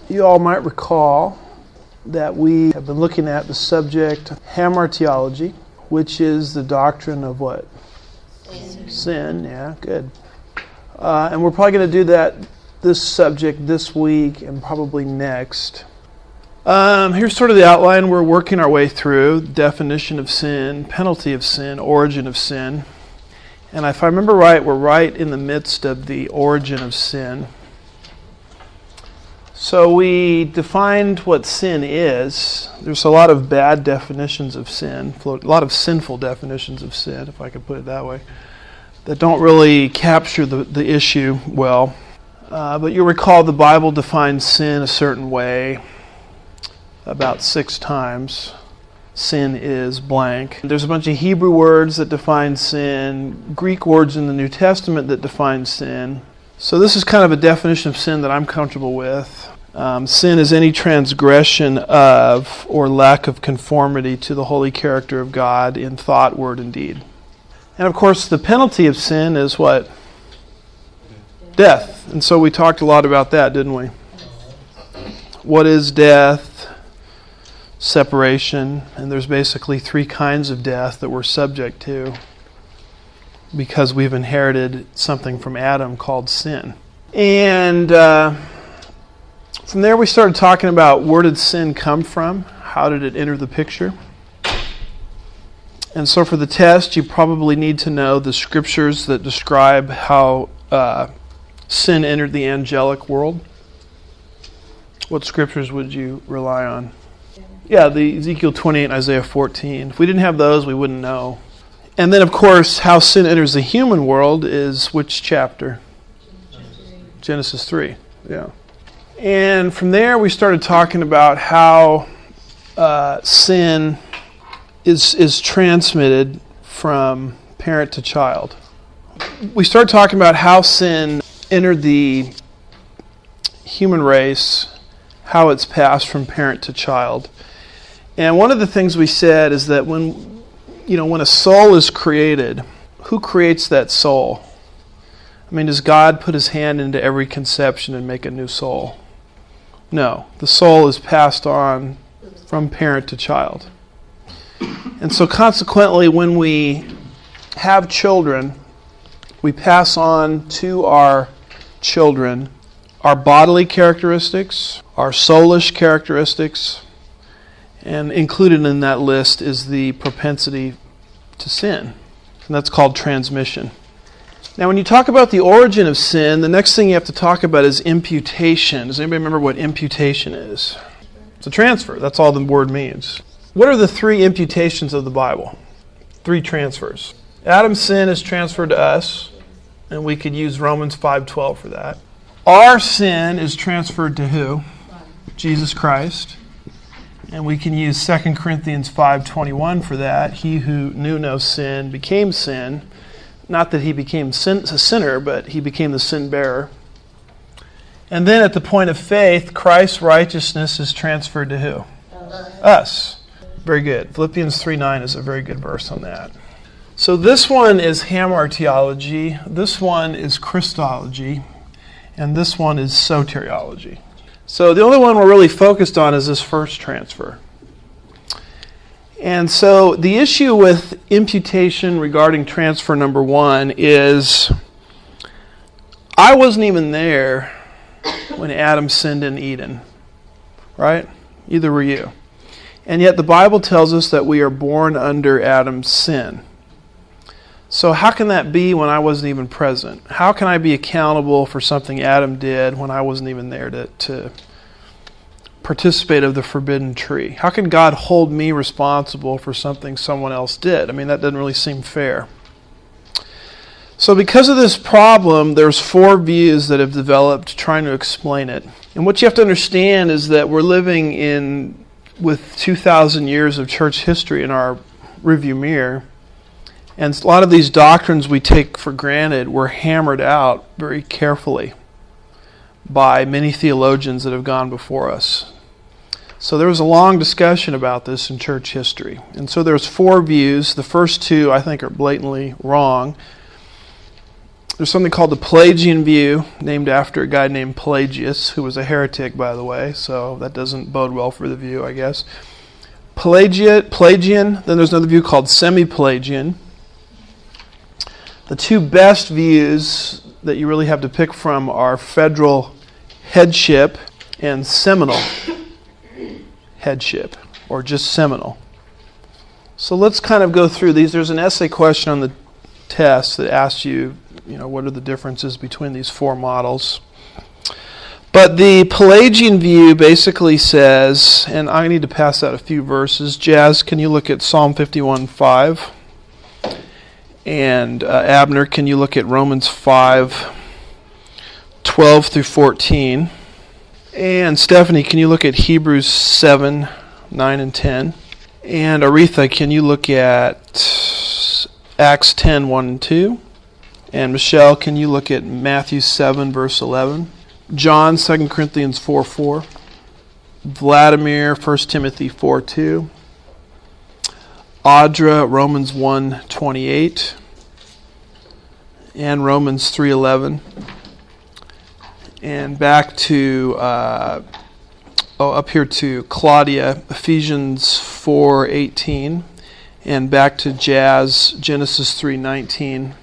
You all might recall that we have been looking at the subject Hamartiology, which is the doctrine of what? Sin, yeah, good. And we're probably going to do this subject this week and probably next. Here's sort of the outline we're working our way through: definition of sin, penalty of sin, origin of sin. And if I remember right, we're right in the midst of the origin of sin. So we defined what sin is. There's a lot of bad definitions of sin, a lot of sinful definitions of sin, if I could put it that way, that don't really capture the issue well. But you'll recall the Bible defines sin a certain way about 6 times. Sin is blank. There's a bunch of Hebrew words that define sin, Greek words in the New Testament that define sin. So this is kind of a definition of sin that I'm comfortable with. Sin is any transgression of or lack of conformity to the holy character of God in thought, word, and deed. And of course, the penalty of sin is what? Death. And so we talked a lot about that, didn't we? What is death? Separation. And there's basically 3 kinds of death that we're subject to because we've inherited something from Adam called sin. And from there we started talking about where did sin come from? How did it enter the picture? And so for the test, you probably need to know the scriptures that describe how sin entered the angelic world. What scriptures would you rely on? Yeah, the Ezekiel 28 and Isaiah 14. If we didn't have those, we wouldn't know. And then, of course, how sin enters the human world is which chapter? Genesis 3. Yeah. And from there, we started talking about how sin is transmitted from parent to child. We started talking about how sin entered the human race, how it's passed from parent to child. And one of the things we said is that when a soul is created, who creates that soul? I mean, does God put his hand into every conception and make a new soul? No. The soul is passed on from parent to child. And so consequently, when we have children, we pass on to our children our bodily characteristics, our soulish characteristics, and included in that list is the propensity to sin. And that's called transmission. Now, when you talk about the origin of sin, the next thing you have to talk about is imputation. Does anybody remember what imputation is? It's a transfer. That's all the word means. What are the 3 imputations of the Bible? 3 transfers. Adam's sin is transferred to us, and we could use Romans 5:12 for that. Our sin is transferred to who? Jesus Christ. And we can use 2 Corinthians 5:21 for that. He who knew no sin became sin. Not that he became a sinner, but he became the sin bearer. And then at the point of faith, Christ's righteousness is transferred to who? Us. Very good. Philippians 3:9 is a very good verse on that. So this one is Hamartiology, this one is Christology, and this one is Soteriology. So the only one we're really focused on is this first transfer. And so the issue with imputation regarding transfer number 1 is I wasn't even there when Adam sinned in Eden, right? Either were you. And yet the Bible tells us that we are born under Adam's sin. So how can that be when I wasn't even present? How can I be accountable for something Adam did when I wasn't even there to participate of the forbidden tree? How can God hold me responsible for something someone else did? I mean, that doesn't really seem fair. So because of this problem, there's 4 views that have developed trying to explain it. And what you have to understand is that we're living with 2,000 years of church history in our rearview mirror. And a lot of these doctrines we take for granted were hammered out very carefully by many theologians that have gone before us. So there was a long discussion about this in church history. And so there's 4 views. The first 2 I think are blatantly wrong. There's something called the Pelagian view, named after a guy named Pelagius, who was a heretic, by the way, so that doesn't bode well for the view, I guess. Pelagian, then there's another view called semi-Pelagian. The two best views that you really have to pick from are federal headship and seminal headship, or just seminal. So let's kind of go through these. There's an essay question on the test that asks you, what are the differences between these four models. But the Pelagian view basically says, and I need to pass out a few verses. Jazz, can you look at Psalm 51:5? And Abner, can you look at Romans 5:12 through 14? And Stephanie, can you look at Hebrews 7:9 and 10? And Aretha, can you look at Acts 10:1 and 2? And Michelle, can you look at Matthew 7, verse 11? John, 2 Corinthians 4:4. Vladimir, 1 Timothy 4:2. Audra, Romans 1:28. And Romans 3:11. And back to, up here to Claudia, Ephesians 4:18. And back to Jazz, Genesis 3:19.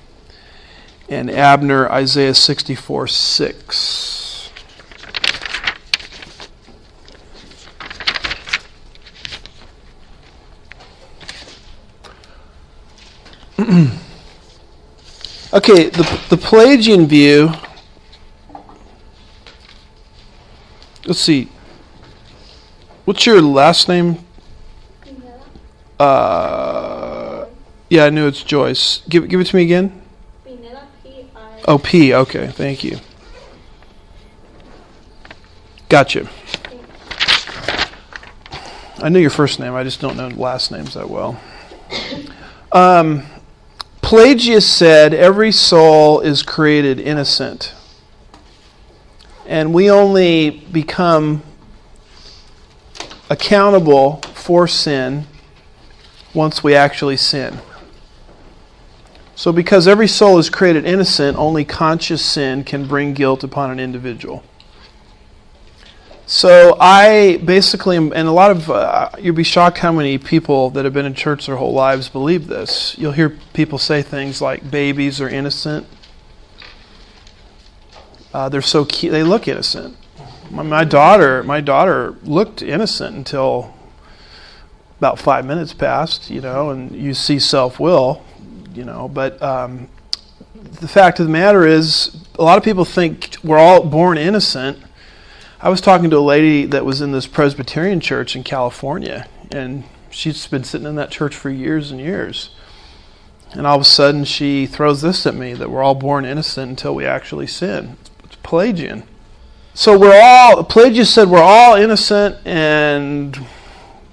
And Abner, Isaiah 64:6. Okay, the Pelagian view, let's see, what's your last name? Yeah, I knew it's Joyce. Give it to me again. Oh, P. Okay, thank you. Gotcha. I knew your first name. I just don't know last names that well. Pelagius said every soul is created innocent, and we only become accountable for sin once we actually sin. So because every soul is created innocent, only conscious sin can bring guilt upon an individual. So I basically, and a lot of, you'll be shocked how many people that have been in church their whole lives believe this. You'll hear people say things like babies are innocent. They're so cute, they look innocent. My daughter looked innocent until about 5 minutes passed, and you see self-will. But the fact of the matter is, a lot of people think we're all born innocent. I was talking to a lady that was in this Presbyterian church in California, and she's been sitting in that church for years and years. And all of a sudden she throws this at me, that we're all born innocent until we actually sin. It's Pelagian. So Pelagius said we're all innocent, and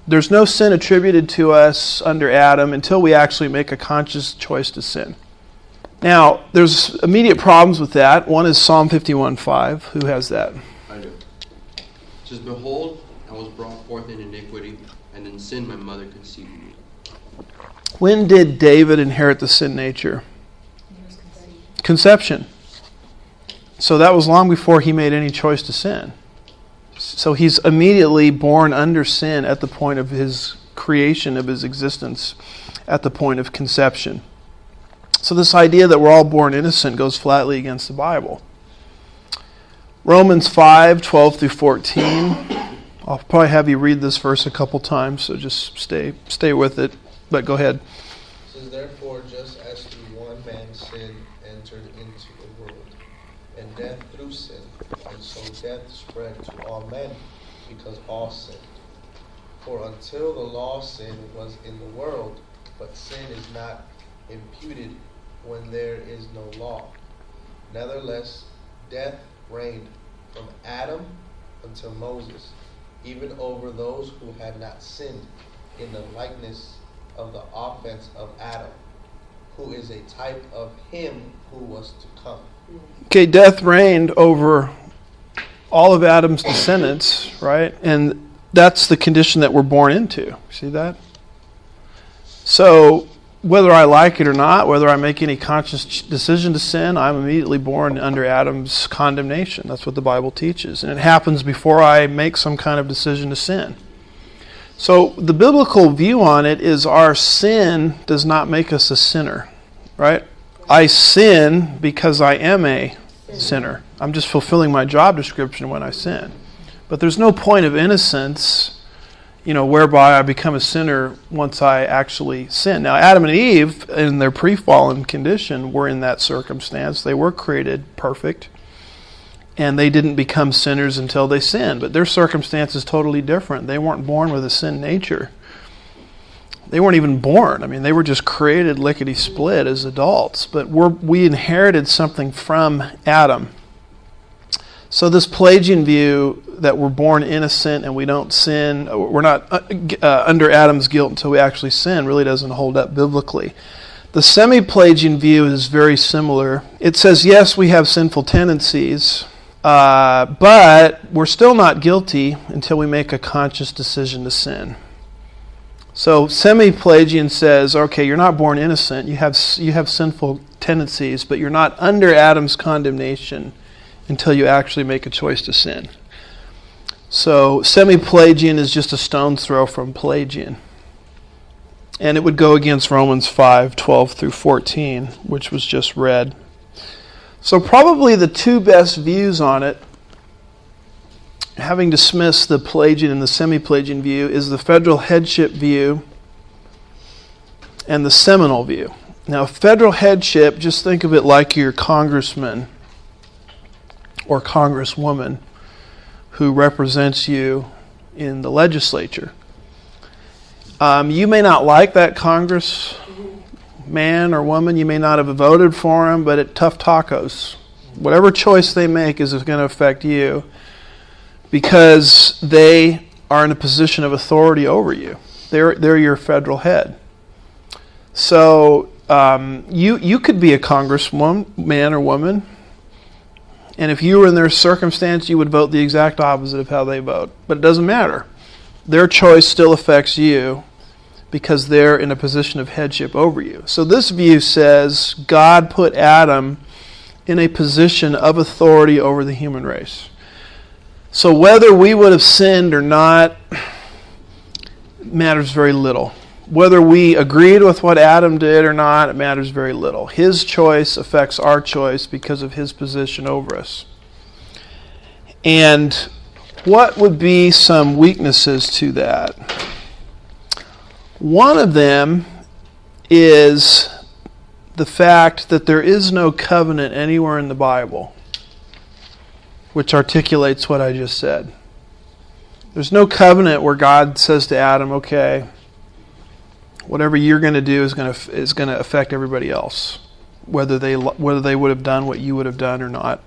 there's no sin attributed to us under Adam until we actually make a conscious choice to sin. Now, there's immediate problems with that. One is Psalm 51:5. Who has that? I do. It says, "Behold, I was brought forth in iniquity, and in sin my mother conceived me." When did David inherit the sin nature? Conception. So that was long before he made any choice to sin. So he's immediately born under sin at the point of his creation, of his existence, at the point of conception. So this idea that we're all born innocent goes flatly against the Bible. Romans 5:12 through 14. I'll probably have you read this verse a couple times, so just stay with it. But go ahead. It says, "Therefore, just as through one man sin entered into the world, and death through sin, and so death spread to all men, because all sinned. For until the law, sin was in the world, but sin is not imputed when there is no law. Nevertheless, death reigned from Adam until Moses, even over those who had not sinned, in the likeness of the offense of Adam, who is a type of him who was to come." Okay, death reigned over all of Adam's descendants, right? And that's the condition that we're born into. See that? So whether I like it or not, whether I make any conscious decision to sin, I'm immediately born under Adam's condemnation. That's what the Bible teaches. And it happens before I make some kind of decision to sin. So the biblical view on it is our sin does not make us a sinner, right? I sin because I am a sinner. I'm just fulfilling my job description when I sin. But there's no point of innocence, whereby I become a sinner once I actually sin. Now, Adam and Eve, in their pre-fallen condition, were in that circumstance. They were created perfect, and they didn't become sinners until they sinned. But their circumstance is totally different. They weren't born with a sin nature. They weren't even born. I mean, they were just created lickety-split as adults. But we inherited something from Adam. So this Pelagian view that we're born innocent and we don't sin, we're not under Adam's guilt until we actually sin, really doesn't hold up biblically. The semi-Pelagian view is very similar. It says, yes, we have sinful tendencies, but we're still not guilty until we make a conscious decision to sin. So semi-Pelagian says, okay, you're not born innocent, you have sinful tendencies, but you're not under Adam's condemnation until you actually make a choice to sin. So semi-Pelagian is just a stone's throw from Pelagian. And it would go against Romans 5:12 through 14, which was just read. So probably the two best views on it, having dismissed the Pelagian and the semi-Pelagian view, is the federal headship view and the Seminal view. Now, federal headship, just think of it like your congressman or congresswoman who represents you in the legislature. You may not like that congressman or woman. You may not have voted for him, but at tough tacos, whatever choice they make is going to affect you because they are in a position of authority over you. They're your federal head. So you could be a congresswoman, man or woman, and if you were in their circumstance, you would vote the exact opposite of how they vote. But it doesn't matter. Their choice still affects you because they're in a position of headship over you. So this view says God put Adam in a position of authority over the human race. So whether we would have sinned or not matters very little. Whether we agreed with what Adam did or not, it matters very little. His choice affects our choice because of his position over us. And what would be some weaknesses to that? One of them is the fact that there is no covenant anywhere in the Bible which articulates what I just said. There's no covenant where God says to Adam, okay, whatever you're going to do is going to affect everybody else, whether they would have done what you would have done or not.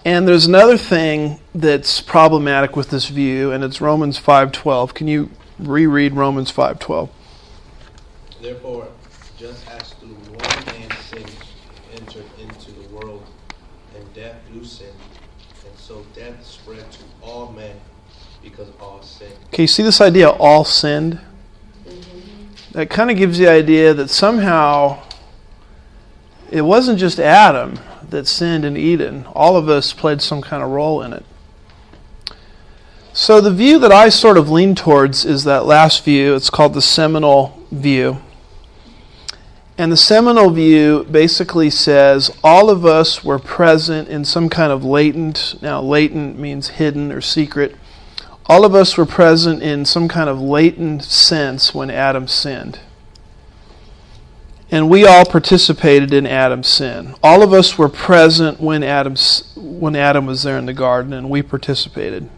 And there's another thing that's problematic with this view, and it's Romans 5:12. Can you reread Romans 5:12? Therefore, just as through one man sin entered into the world, and death through sin, and so death spread to all men because all sinned. Okay, you see this idea, all sinned? That kind of gives the idea that somehow it wasn't just Adam that sinned in Eden. All of us played some kind of role in it. So the view that I sort of lean towards is that last view. It's called the Seminal view. And the Seminal view basically says all of us were present in some kind of latent, now latent means hidden or secret. All of us were present in some kind of latent sense when Adam sinned. And we all participated in Adam's sin. All of us were present when Adam was there in the garden, and we participated.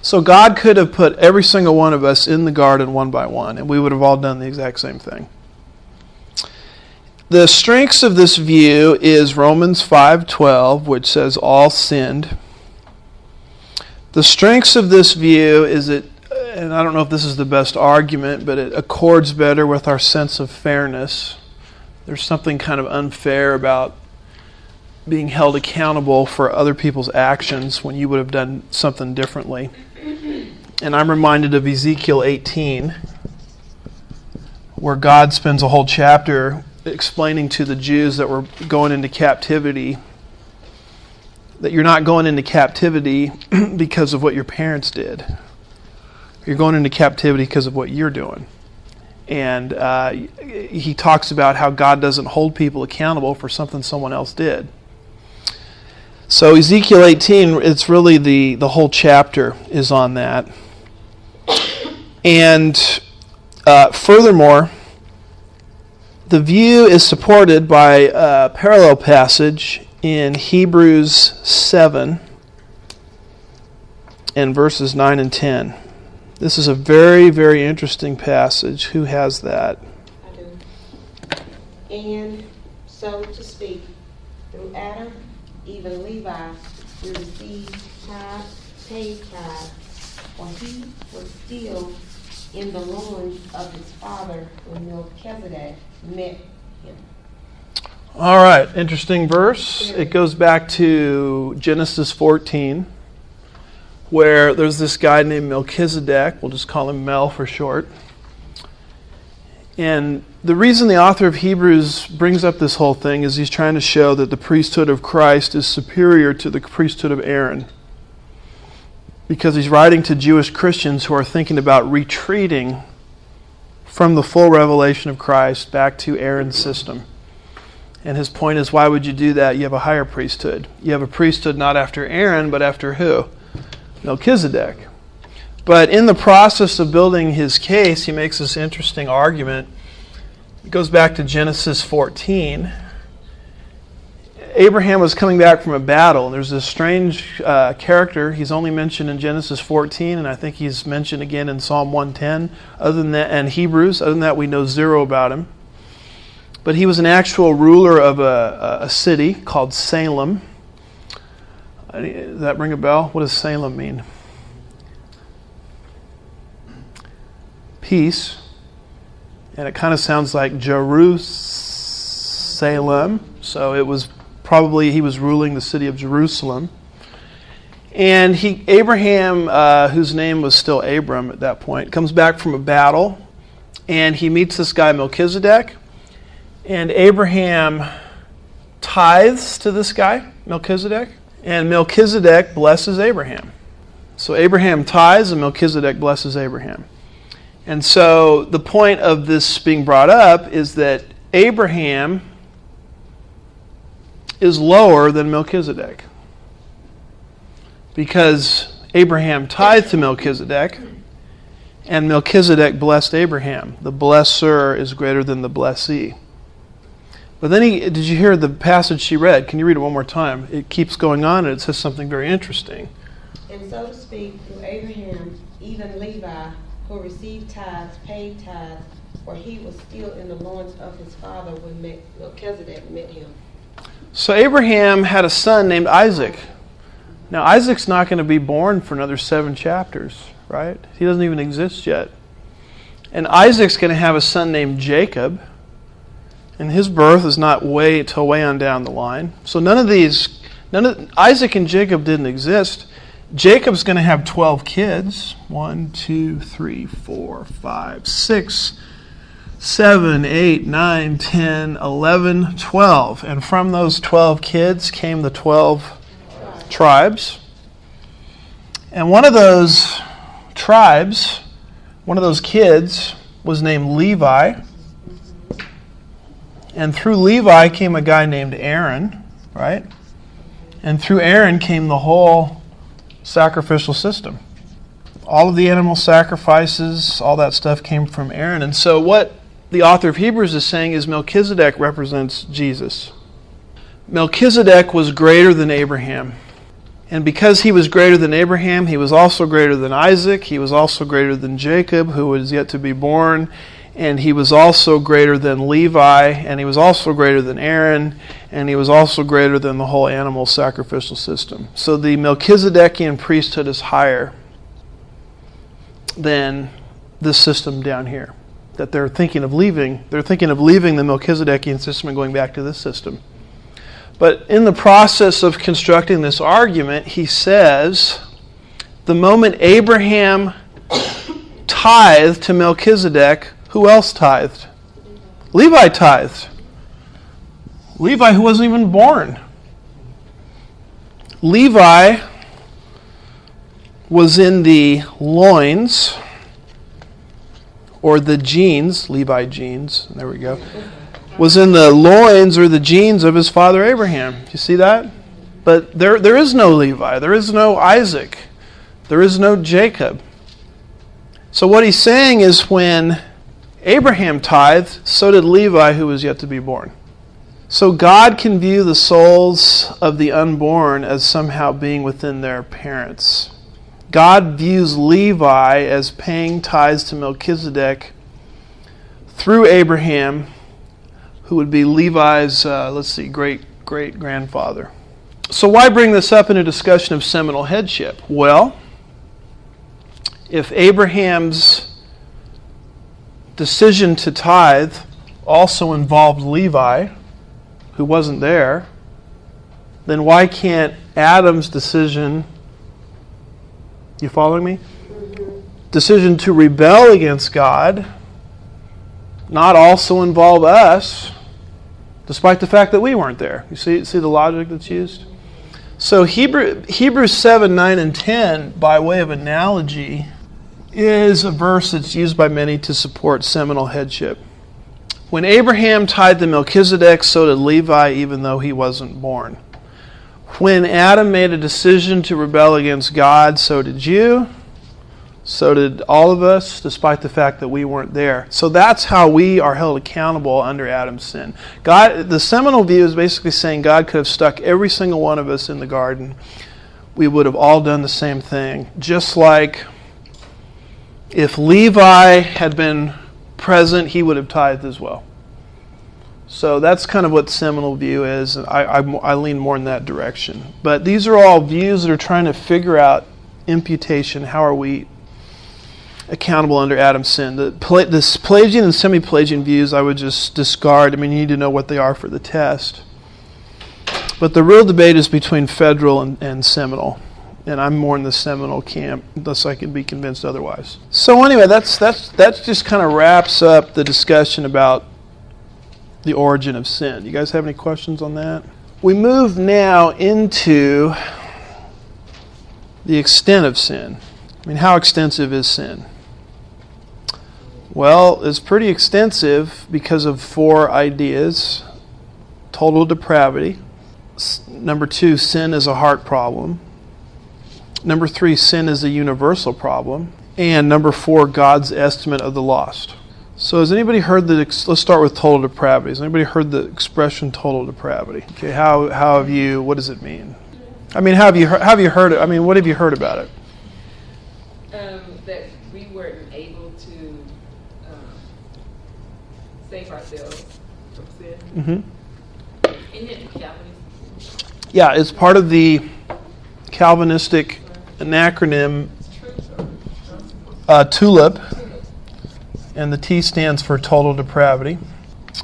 So God could have put every single one of us in the garden one by one, and we would have all done the exact same thing. The strengths of this view is Romans 5:12, which says all sinned. The strengths of this view is and I don't know if this is the best argument, but it accords better with our sense of fairness. There's something kind of unfair about being held accountable for other people's actions when you would have done something differently. And I'm reminded of Ezekiel 18, where God spends a whole chapter explaining to the Jews that were going into captivity that you're not going into captivity because of what your parents did. You're going into captivity because of what you're doing. And he talks about how God doesn't hold people accountable for something someone else did. So Ezekiel 18, it's really the whole chapter is on that. And furthermore, the view is supported by a parallel passage in Hebrews 7 and verses 9 and 10. This is a very, very interesting passage. Who has that? I do. And so to speak, through Adam, even Levi, will receive tithes, paid tithes, for he was still in the loins of his father when Melchizedek met him. All right, interesting verse. It goes back to Genesis 14, where there's this guy named Melchizedek. We'll just call him Mel for short. And the reason the author of Hebrews brings up this whole thing is he's trying to show that the priesthood of Christ is superior to the priesthood of Aaron. Because he's writing to Jewish Christians who are thinking about retreating from the full revelation of Christ back to Aaron's system. And his point is, why would you do that? You have a higher priesthood. You have a priesthood not after Aaron, but after who? Melchizedek. But in the process of building his case, he makes this interesting argument. It goes back to Genesis 14. Abraham was coming back from a battle, and there's this strange character. He's only mentioned in Genesis 14, and I think he's mentioned again in Psalm 110. Other than that, and Hebrews. Other than that, we know zero about him. But he was an actual ruler of a city called Salem. Does that ring a bell? What does Salem mean? Peace. And it kind of sounds like Jerusalem. So it was probably he was ruling the city of Jerusalem. And Abraham, whose name was still Abram at that point, comes back from a battle. And he meets this guy Melchizedek. And Abraham tithes to this guy, Melchizedek. And Melchizedek blesses Abraham. So Abraham tithes and Melchizedek blesses Abraham. And so the point of this being brought up is that Abraham is lower than Melchizedek. Because Abraham tithed to Melchizedek and Melchizedek blessed Abraham. The blesser is greater than the blessee. But then did you hear the passage she read? Can you read it one more time? It keeps going on and it says something very interesting. And so to speak, through Abraham, even Levi, who received tithes, paid tithes, for he was still in the loins of his father when Melchizedek met him. So Abraham had a son named Isaac. Now Isaac's not going to be born for another 7 chapters, right? He doesn't even exist yet. And Isaac's going to have a son named Jacob. And his birth is not till way on down the line. So Isaac and Jacob didn't exist. Jacob's going to have 12 kids. 1, 2, 3, 4, 5, 6, 7, 8, 9, 10, 11, 12. And from those 12 kids came the 12 tribes. And one of those tribes, one of those kids, was named Levi. And through Levi came a guy named Aaron, right? And through Aaron came the whole sacrificial system. All of the animal sacrifices, all that stuff came from Aaron. And so what the author of Hebrews is saying is Melchizedek represents Jesus. Melchizedek was greater than Abraham. And because he was greater than Abraham, he was also greater than Isaac. He was also greater than Jacob, who was yet to be born. And he was also greater than Levi, and he was also greater than Aaron, and he was also greater than the whole animal sacrificial system. So the Melchizedekian priesthood is higher than this system down here that they're thinking of leaving. They're thinking of leaving the Melchizedekian system and going back to this system. But in the process of constructing this argument, he says, the moment Abraham tithed to Melchizedek, who else tithed? Levi tithed. Levi, who wasn't even born. Levi was in the loins, or the genes, Levi genes, there we go, was in the loins or the genes of his father Abraham. You see that? But there is no Levi, there is no Isaac, there is no Jacob. So what he's saying is when Abraham tithed, so did Levi, who was yet to be born. So God can view the souls of the unborn as somehow being within their parents. God views Levi as paying tithes to Melchizedek through Abraham, who would be Levi's, great-great-grandfather. So why bring this up in a discussion of seminal headship? Well, if Abraham's decision to tithe also involved Levi, who wasn't there, then why can't Adam's decision, you following me? Decision to rebel against God not also involve us, despite the fact that we weren't there? You see the logic that's used? So Hebrews 7, 9, and 10, by way of analogy, is a verse that's used by many to support seminal headship. When Abraham tithed to Melchizedek, so did Levi, even though he wasn't born. When Adam made a decision to rebel against God, so did you. So did all of us, despite the fact that we weren't there. So that's how we are held accountable under Adam's sin. The seminal view is basically saying God could have stuck every single one of us in the garden. We would have all done the same thing. Just like if Levi had been present, he would have tithed as well. So that's kind of what the seminal view is. I lean more in that direction. But these are all views that are trying to figure out imputation. How are we accountable under Adam's sin? The Pelagian and semi-Pelagian views I would just discard. I mean, you need to know what they are for the test. But the real debate is between federal and seminal. And I'm more in the seminal camp, unless I can be convinced otherwise. So anyway, that's just kind of wraps up the discussion about the origin of sin. You guys have any questions on that? We move now into the extent of sin. I mean, how extensive is sin? Well, it's pretty extensive because of 4 ideas. Total depravity. Number 2, sin is a heart problem. Number 3, sin is a universal problem. And number 4, God's estimate of the lost. So has anybody heard let's start with total depravity. Has anybody heard the expression total depravity? Okay, how have you, what does it mean? I mean, have you heard it? I mean, what have you heard about it? That we weren't able to save ourselves from sin. Mm-hmm. Isn't it Calvinist? Yeah, it's part of the Calvinistic acronym TULIP, and the T stands for total depravity,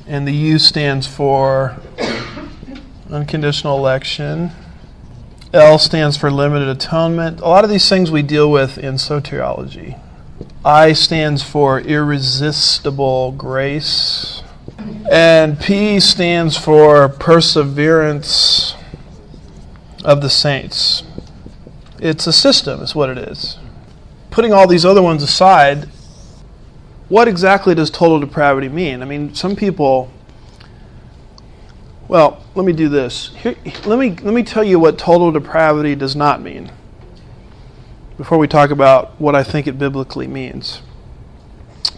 and the U stands for unconditional election. L stands for limited atonement. A lot of these things we deal with in soteriology. I stands for irresistible grace, and P stands for perseverance of the saints. It's a system, is what it is. Putting all these other ones aside, what exactly does total depravity mean? I mean, some people... Well, let me do this. Let me tell you what total depravity does not mean before we talk about what I think it biblically means.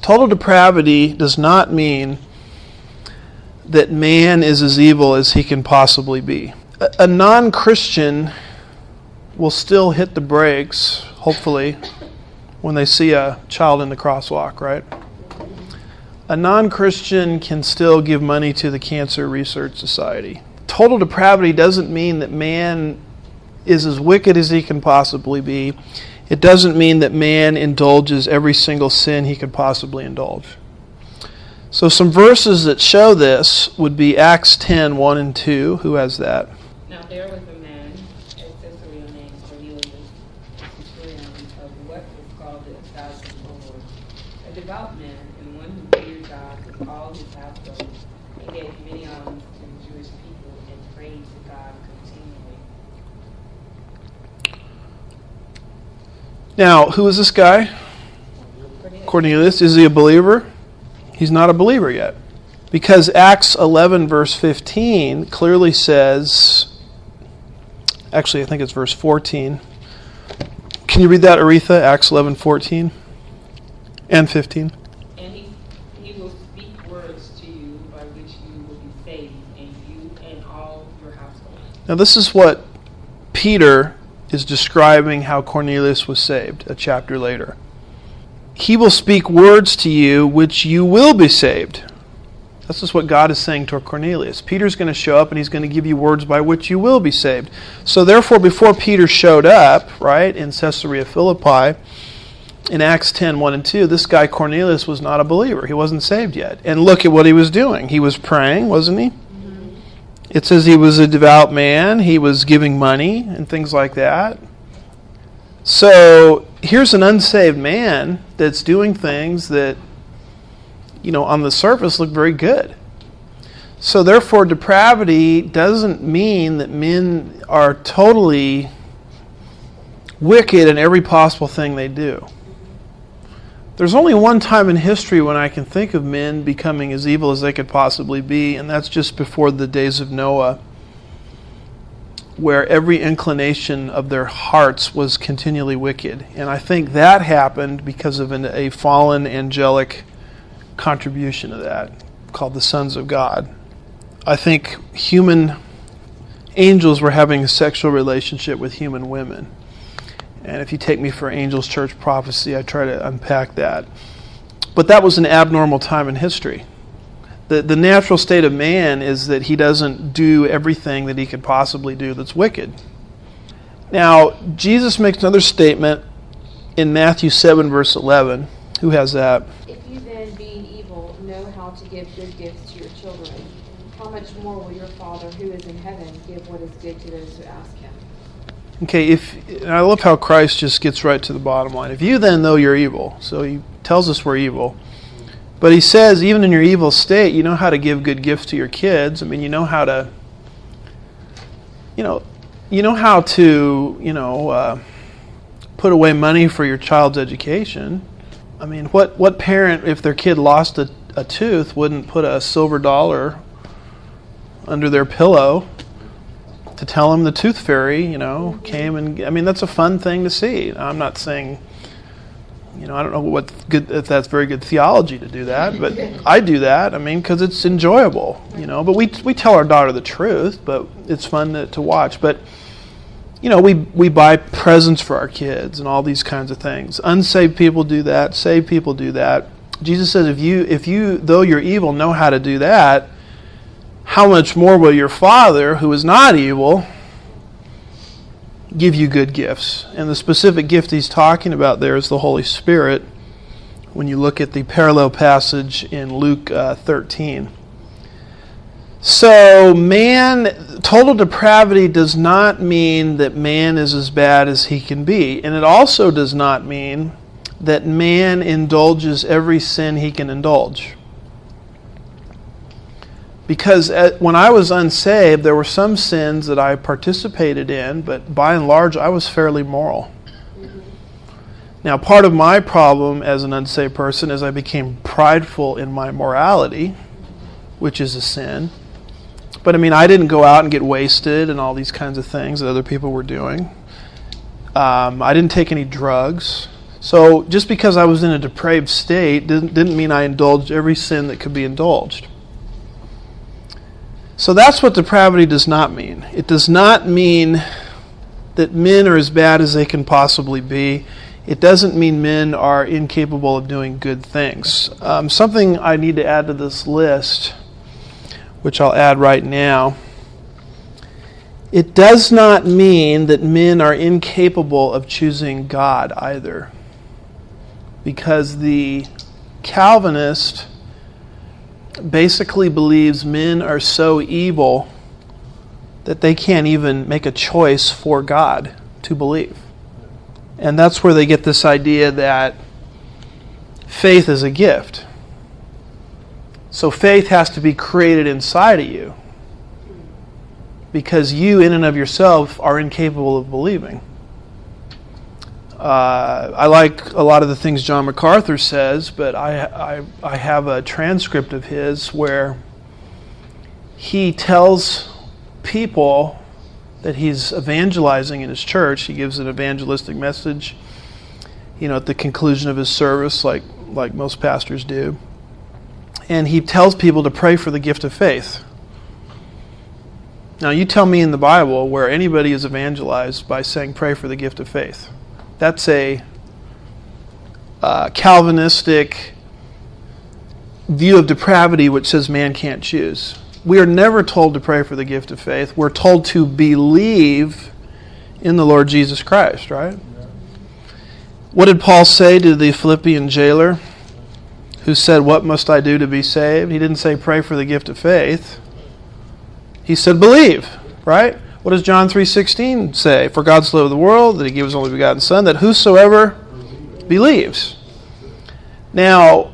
Total depravity does not mean that man is as evil as he can possibly be. A non-Christian will still hit the brakes, hopefully, when they see a child in the crosswalk, right? A non-Christian can still give money to the Cancer Research Society. Total depravity doesn't mean that man is as wicked as he can possibly be. It doesn't mean that man indulges every single sin he could possibly indulge. So some verses that show this would be Acts 10, 1 and 2. Who has that? Now there was a man at Caesarea named Cornelius, a centurion of what was called the 1,000 Lord, a devout man and one who feared God with all his household, and gave many alms to the Jewish people and prayed to God continually. Now, who is this guy? Cornelius. Is he a believer? He's not a believer yet. Because Acts 11 verse 15 clearly says, actually I think it's verse 14. Can you read that, Aretha? Acts 11:14 and 15. And he will speak words to you by which you will be saved, and you and all your household. Now this is what Peter is describing how Cornelius was saved a chapter later. He will speak words to you which you will be saved. This is what God is saying to Cornelius. Peter's going to show up and he's going to give you words by which you will be saved. So therefore, before Peter showed up, right, in Caesarea Philippi, in Acts 10, 1 and 2, this guy Cornelius was not a believer. He wasn't saved yet. And look at what he was doing. He was praying, wasn't he? Mm-hmm. It says he was a devout man. He was giving money and things like that. So here's an unsaved man that's doing things that, on the surface look very good. So therefore, depravity doesn't mean that men are totally wicked in every possible thing they do. There's only one time in history when I can think of men becoming as evil as they could possibly be, and that's just before the days of Noah, where every inclination of their hearts was continually wicked. And I think that happened because of a fallen angelic contribution to that, called the sons of God. I think human angels were having a sexual relationship with human women. And if you take me for Angels Church prophecy, I try to unpack that. But that was an abnormal time in history. The natural state of man is that he doesn't do everything that he could possibly do that's wicked. Now, Jesus makes another statement in Matthew 7, verse 11. Who has that? If you then, being evil, know how to give good gifts to your children, how much more will your Father who is in heaven give what is good to those who ask him? Okay, and I love how Christ just gets right to the bottom line. If you then know you're evil, so he tells us we're evil, but he says even in your evil state, you know how to give good gifts to your kids. I mean, you know how to put away money for your child's education. I mean, what parent, if their kid lost a tooth, wouldn't put a silver dollar under their pillow to tell them the tooth fairy, came and... I mean, that's a fun thing to see. I'm not saying, I don't know if that's very good theology to do that, but I do that, because it's enjoyable, But we tell our daughter the truth, but it's fun to watch. But, we buy presents for our kids and all these kinds of things. Unsaved people do that. Saved people do that. Jesus says, if you, though you're evil, know how to do that, how much more will your Father, who is not evil, give you good gifts? And the specific gift he's talking about there is the Holy Spirit, when you look at the parallel passage in Luke 13. So total depravity does not mean that man is as bad as he can be. And it also does not mean that man indulges every sin he can indulge. Because when I was unsaved, there were some sins that I participated in, but by and large, I was fairly moral. Mm-hmm. Now, part of my problem as an unsaved person is I became prideful in my morality, which is a sin. But I didn't go out and get wasted and all these kinds of things that other people were doing. I didn't take any drugs. So just because I was in a depraved state didn't mean I indulged every sin that could be indulged. So that's what depravity does not mean. It does not mean that men are as bad as they can possibly be. It doesn't mean men are incapable of doing good things. Something I need to add to this list, which I'll add right now. It does not mean that men are incapable of choosing God either. Because the Calvinist basically believes men are so evil that they can't even make a choice for God to believe. And that's where they get this idea that faith is a gift. So faith has to be created inside of you, because you in and of yourself are incapable of believing. I like a lot of the things John MacArthur says, but I have a transcript of his where he tells people that he's evangelizing in his church. He gives an evangelistic message, at the conclusion of his service, like most pastors do. And he tells people to pray for the gift of faith. Now, you tell me in the Bible where anybody is evangelized by saying pray for the gift of faith. That's a Calvinistic view of depravity which says man can't choose. We are never told to pray for the gift of faith. We're told to believe in the Lord Jesus Christ, right? What did Paul say to the Philippian jailer who said, "What must I do to be saved?" He didn't say pray for the gift of faith. He said believe, right? What does John 3:16 say? For God so loved the world that he gave his only begotten Son, that whosoever believes. Now,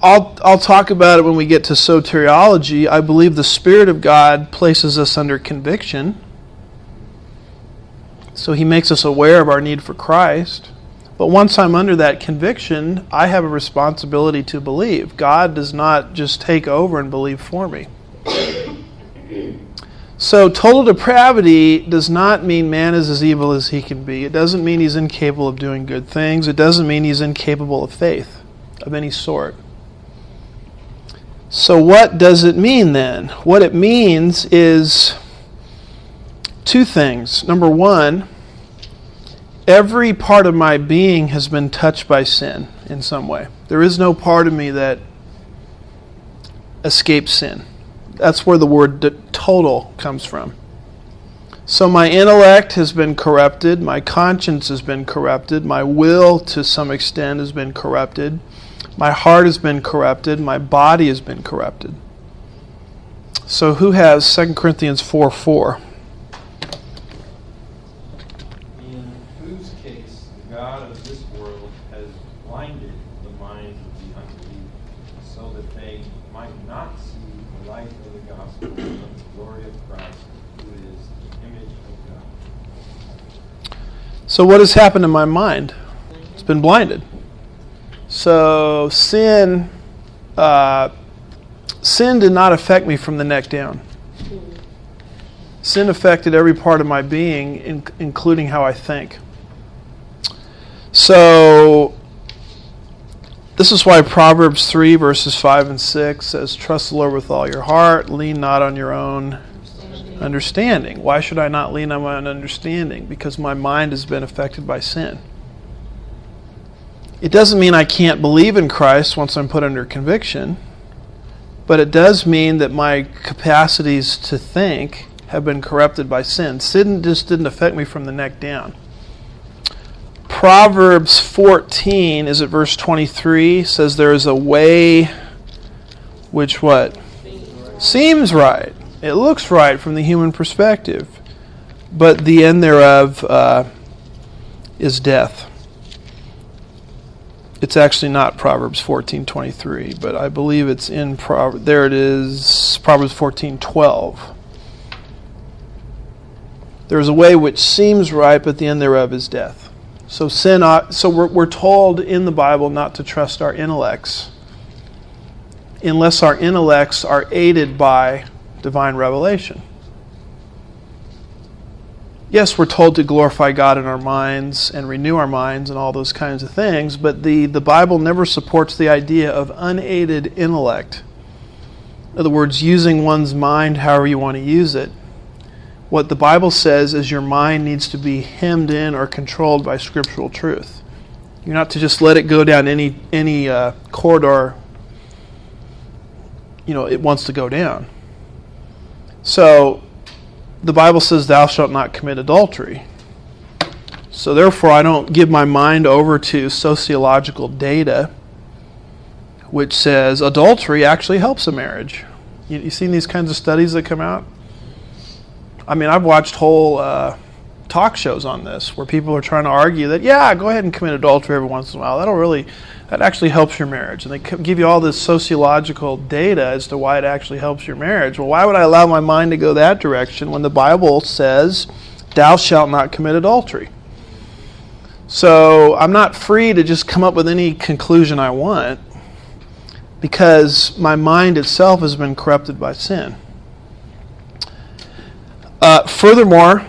I'll talk about it when we get to soteriology. I believe the Spirit of God places us under conviction. So he makes us aware of our need for Christ. But once I'm under that conviction, I have a responsibility to believe. God does not just take over and believe for me. So total depravity does not mean man is as evil as he can be. It doesn't mean he's incapable of doing good things. It doesn't mean he's incapable of faith of any sort. So what does it mean then? What it means is two things. Number one, every part of my being has been touched by sin in some way. There is no part of me that escapes sin. That's where the word total comes from. So my intellect has been corrupted, my conscience has been corrupted, my will to some extent has been corrupted, my heart has been corrupted, my body has been corrupted. So who has 2 Corinthians 4:4? In whose case the God of this world has blinded the minds of the unbelieving, so that they might not see the light of the gospel of the glory of Christ, who is the image of God. So what has happened to my mind? It's been blinded. So sin did not affect me from the neck down. Sin affected every part of my being, including how I think. So this is why Proverbs 3 verses 5 and 6 says, trust the Lord with all your heart, lean not on your own understanding. Why should I not lean on my own understanding? Because my mind has been affected by sin. It doesn't mean I can't believe in Christ once I'm put under conviction, but it does mean that my capacities to think have been corrupted by sin. Sin just didn't affect me from the neck down. Proverbs 14, is it verse 23, says there is a way which what? Seems right. It looks right from the human perspective, but the end thereof is death. It's actually not Proverbs 14:23, but I believe it's in there it is, Proverbs 14:12. There is a way which seems right, but the end thereof is death. So sin. So we're told in the Bible not to trust our intellects, unless our intellects are aided by divine revelation. Yes, we're told to glorify God in our minds and renew our minds and all those kinds of things, but the Bible never supports the idea of unaided intellect. In other words, using one's mind however you want to use it. What the Bible says is your mind needs to be hemmed in or controlled by scriptural truth. You're not to just let it go down any corridor it wants to go down. So the Bible says thou shalt not commit adultery. So therefore I don't give my mind over to sociological data which says adultery actually helps a marriage. You seen these kinds of studies that come out? I mean, I've watched whole talk shows on this where people are trying to argue that, yeah, go ahead and commit adultery every once in a while. That actually helps your marriage. And they give you all this sociological data as to why it actually helps your marriage. Well, why would I allow my mind to go that direction when the Bible says, thou shalt not commit adultery? So I'm not free to just come up with any conclusion I want because my mind itself has been corrupted by sin. Furthermore,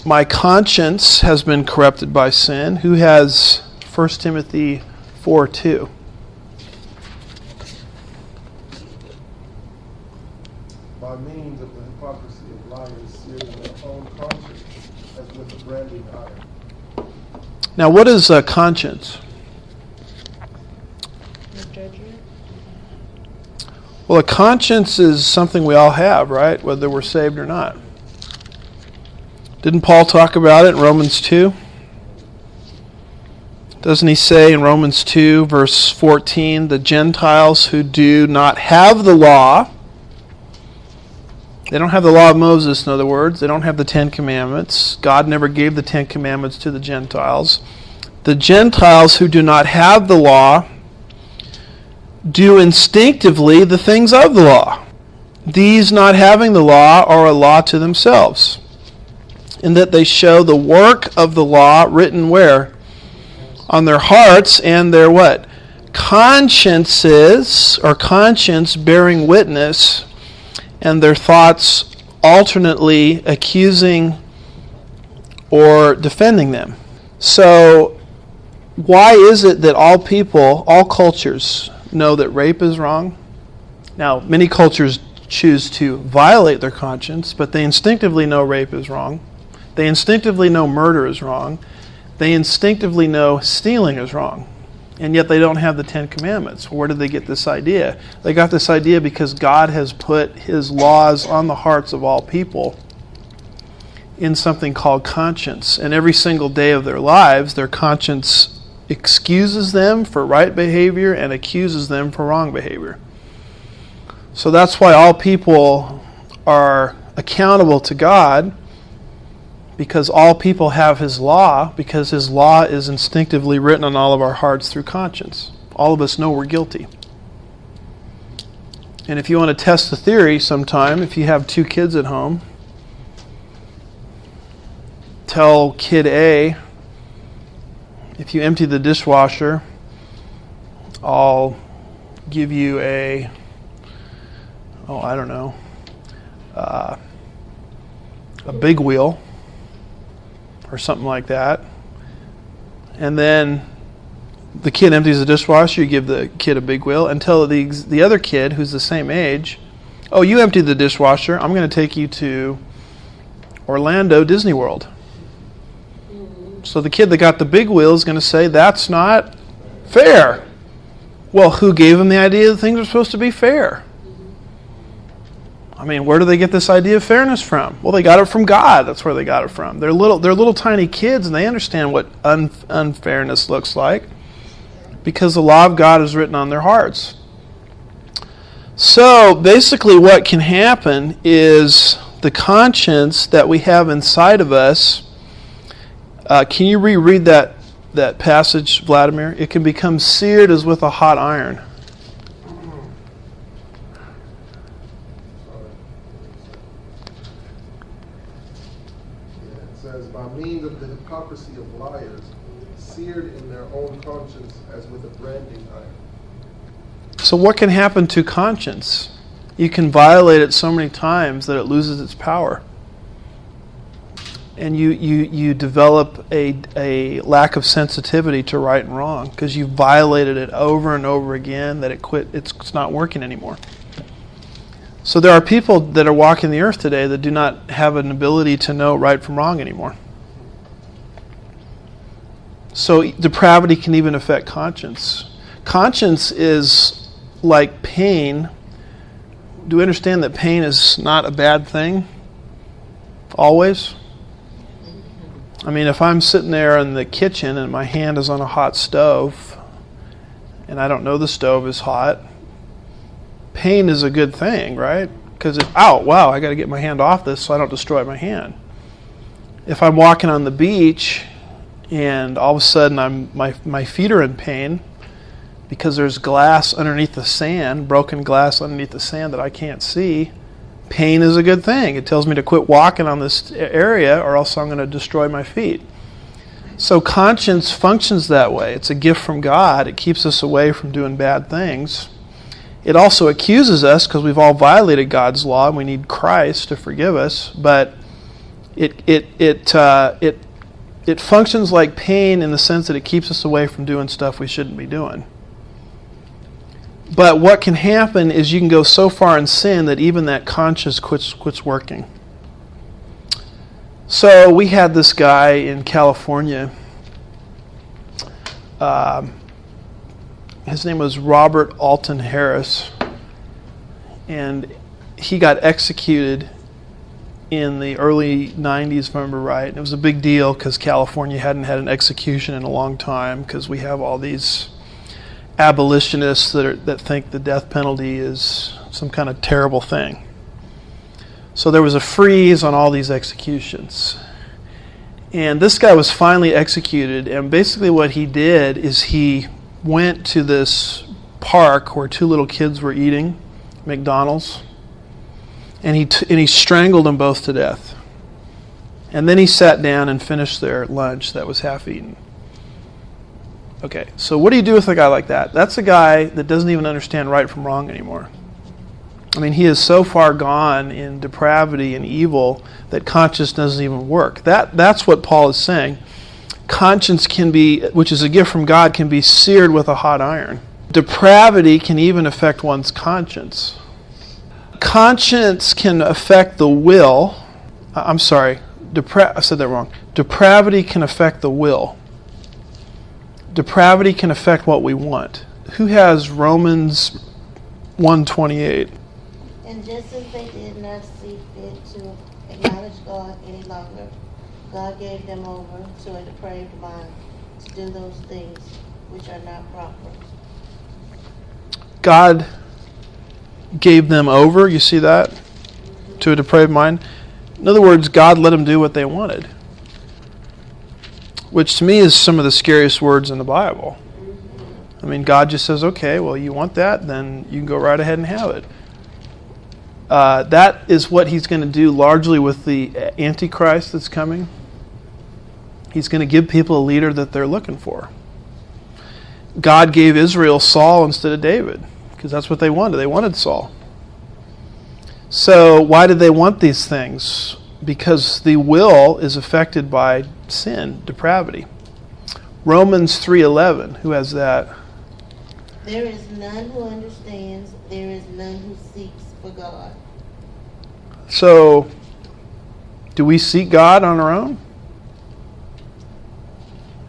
my conscience has been corrupted by sin. Who has 1 Timothy 4:2? By means of the hypocrisy of liars seared in their own conscience as with a branding iron. Now, what is a conscience? Well, a conscience is something we all have, right? Whether we're saved or not. Didn't Paul talk about it in Romans 2? Doesn't he say in Romans 2, verse 14, the Gentiles who do not have the law, they don't have the law of Moses, in other words, they don't have the Ten Commandments. God never gave the Ten Commandments to the Gentiles. The Gentiles who do not have the law do instinctively the things of the law. These not having the law are a law to themselves, in that they show the work of the law written where? On their hearts, and their what? Consciences, or conscience bearing witness, and their thoughts alternately accusing or defending them. So, why is it that all people, all cultures, know that rape is wrong? Now, many cultures choose to violate their conscience, but they instinctively know rape is wrong. They instinctively know murder is wrong. They instinctively know stealing is wrong. And yet they don't have the Ten Commandments. Where did they get this idea? They got this idea because God has put His laws on the hearts of all people in something called conscience. And every single day of their lives, their conscience excuses them for right behavior and accuses them for wrong behavior. So that's why all people are accountable to God, because all people have His law, because His law is instinctively written on all of our hearts through conscience. All of us know we're guilty. And if you want to test the theory sometime, if you have 2 kids at home, tell kid A, if you empty the dishwasher, I'll give you a big wheel or something like that. And then the kid empties the dishwasher, you give the kid a big wheel, and tell the other kid who's the same age, oh, you emptied the dishwasher, I'm going to take you to Orlando Disney World. So the kid that got the big wheel is going to say, that's not fair. Well, who gave him the idea that things are supposed to be fair? I mean, where do they get this idea of fairness from? Well, they got it from God. That's where they got it from. They're little tiny kids, and they understand what unfairness looks like because the law of God is written on their hearts. So, basically what can happen is the conscience that we have inside of us. Can you reread that passage, Vladimir? It can become seared as with a hot iron. It says, by means of the hypocrisy of liars, seared in their own conscience as with a branding iron. So what can happen to conscience? You can violate it so many times that it loses its power. And you develop a lack of sensitivity to right and wrong because you violated it over and over again that it's not working anymore. So there are people that are walking the earth today that do not have an ability to know right from wrong anymore. So depravity can even affect conscience. Conscience is like pain. Do we understand that pain is not a bad thing? Always? I mean, if I'm sitting there in the kitchen and my hand is on a hot stove and I don't know the stove is hot, pain is a good thing, right? Because I got to get my hand off this so I don't destroy my hand. If I'm walking on the beach and all of a sudden my feet are in pain because there's glass underneath the sand, broken glass underneath the sand that I can't see, pain is a good thing. It tells me to quit walking on this area or else I'm going to destroy my feet. So conscience functions that way. It's a gift from God. It keeps us away from doing bad things. It also accuses us because we've all violated God's law and we need Christ to forgive us. But it functions like pain in the sense that it keeps us away from doing stuff we shouldn't be doing. But what can happen is you can go so far in sin that even that conscience quits working. So we had this guy in California. His name was Robert Alton Harris, and he got executed in the early 90s, if I remember right. And it was a big deal because California hadn't had an execution in a long time because we have all these abolitionists that think the death penalty is some kind of terrible thing. So there was a freeze on all these executions. And this guy was finally executed, and basically what he did is he went to this park where two little kids were eating McDonald's, and he strangled them both to death. And then he sat down and finished their lunch that was half eaten. Okay, so what do you do with a guy like that? That's a guy that doesn't even understand right from wrong anymore. I mean, he is so far gone in depravity and evil that conscience doesn't even work. That's what Paul is saying. Conscience can be, which is a gift from God, can be seared with a hot iron. Depravity can even affect one's conscience. Conscience can affect the will. I'm sorry, I said that wrong. Depravity can affect the will. Depravity can affect what we want. Who has Romans 1:28? And just as they did not see fit to acknowledge God any longer, God gave them over to a depraved mind to do those things which are not proper. God gave them over, you see that? To a depraved mind. In other words, God let them do what they wanted. Which to me is some of the scariest words in the Bible. I mean, God just says, okay, well, you want that, then you can go right ahead and have it. That is what he's going to do largely with the Antichrist that's coming. He's going to give people a leader that they're looking for. God gave Israel Saul instead of David, because that's what they wanted. They wanted Saul. So why did they want these things? Because the will is affected by sin, depravity. Romans 3:11, who has that? There is none who understands, there is none who seeks for God. So, do we seek God on our own?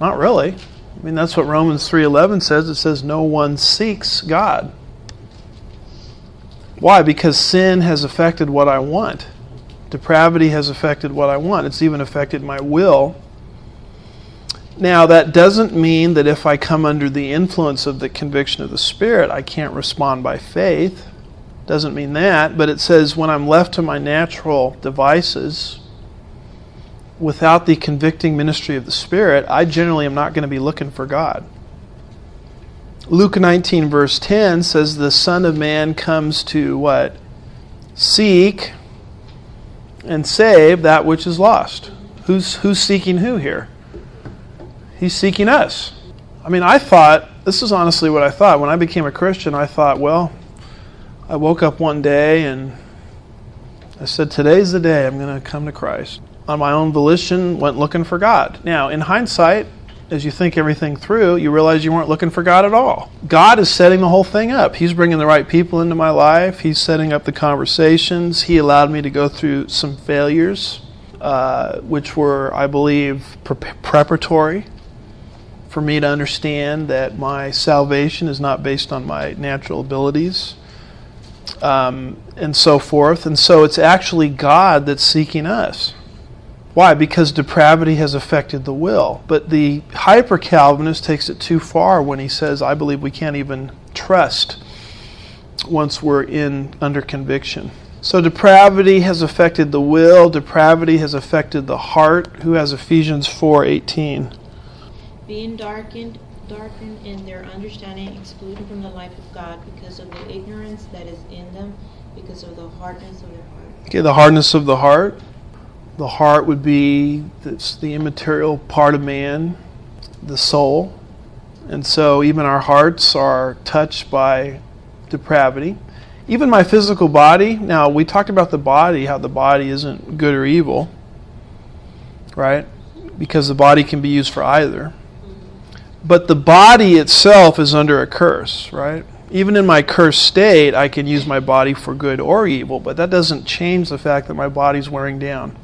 Not really. I mean, that's what Romans 3:11 says. It says no one seeks God. Why? Because sin has affected what I want. Depravity has affected what I want. It's even affected my will. Now, that doesn't mean that if I come under the influence of the conviction of the Spirit, I can't respond by faith. Doesn't mean that. But it says when I'm left to my natural devices, without the convicting ministry of the Spirit, I generally am not going to be looking for God. Luke 19 verse 10 says the Son of Man comes to what? Seek and save that which is lost. Who's seeking who here? He's seeking us. I mean, this is honestly what I thought. When I became a Christian, I thought, well, I woke up one day and I said, today's the day I'm going to come to Christ. On my own volition, went looking for God. Now, in hindsight, as you think everything through, you realize you weren't looking for God at all. God is setting the whole thing up. He's bringing the right people into my life. He's setting up the conversations. He allowed me to go through some failures, which were, I believe, preparatory for me to understand that my salvation is not based on my natural abilities, and so forth. And so it's actually God that's seeking us. Why? Because depravity has affected the will. But the hyper-Calvinist takes it too far when he says, I believe we can't even trust once we're under conviction. So depravity has affected the will. Depravity has affected the heart. Who has Ephesians 4:18? Being darkened in their understanding, excluded from the life of God because of the ignorance that is in them, because of the hardness of their heart. Okay, the hardness of the heart. The heart would be the immaterial part of man, the soul. And so even our hearts are touched by depravity. Even my physical body. Now, we talked about the body, how the body isn't good or evil, right? Because the body can be used for either. But the body itself is under a curse, right? Even in my cursed state, I can use my body for good or evil, but that doesn't change the fact that my body's wearing down.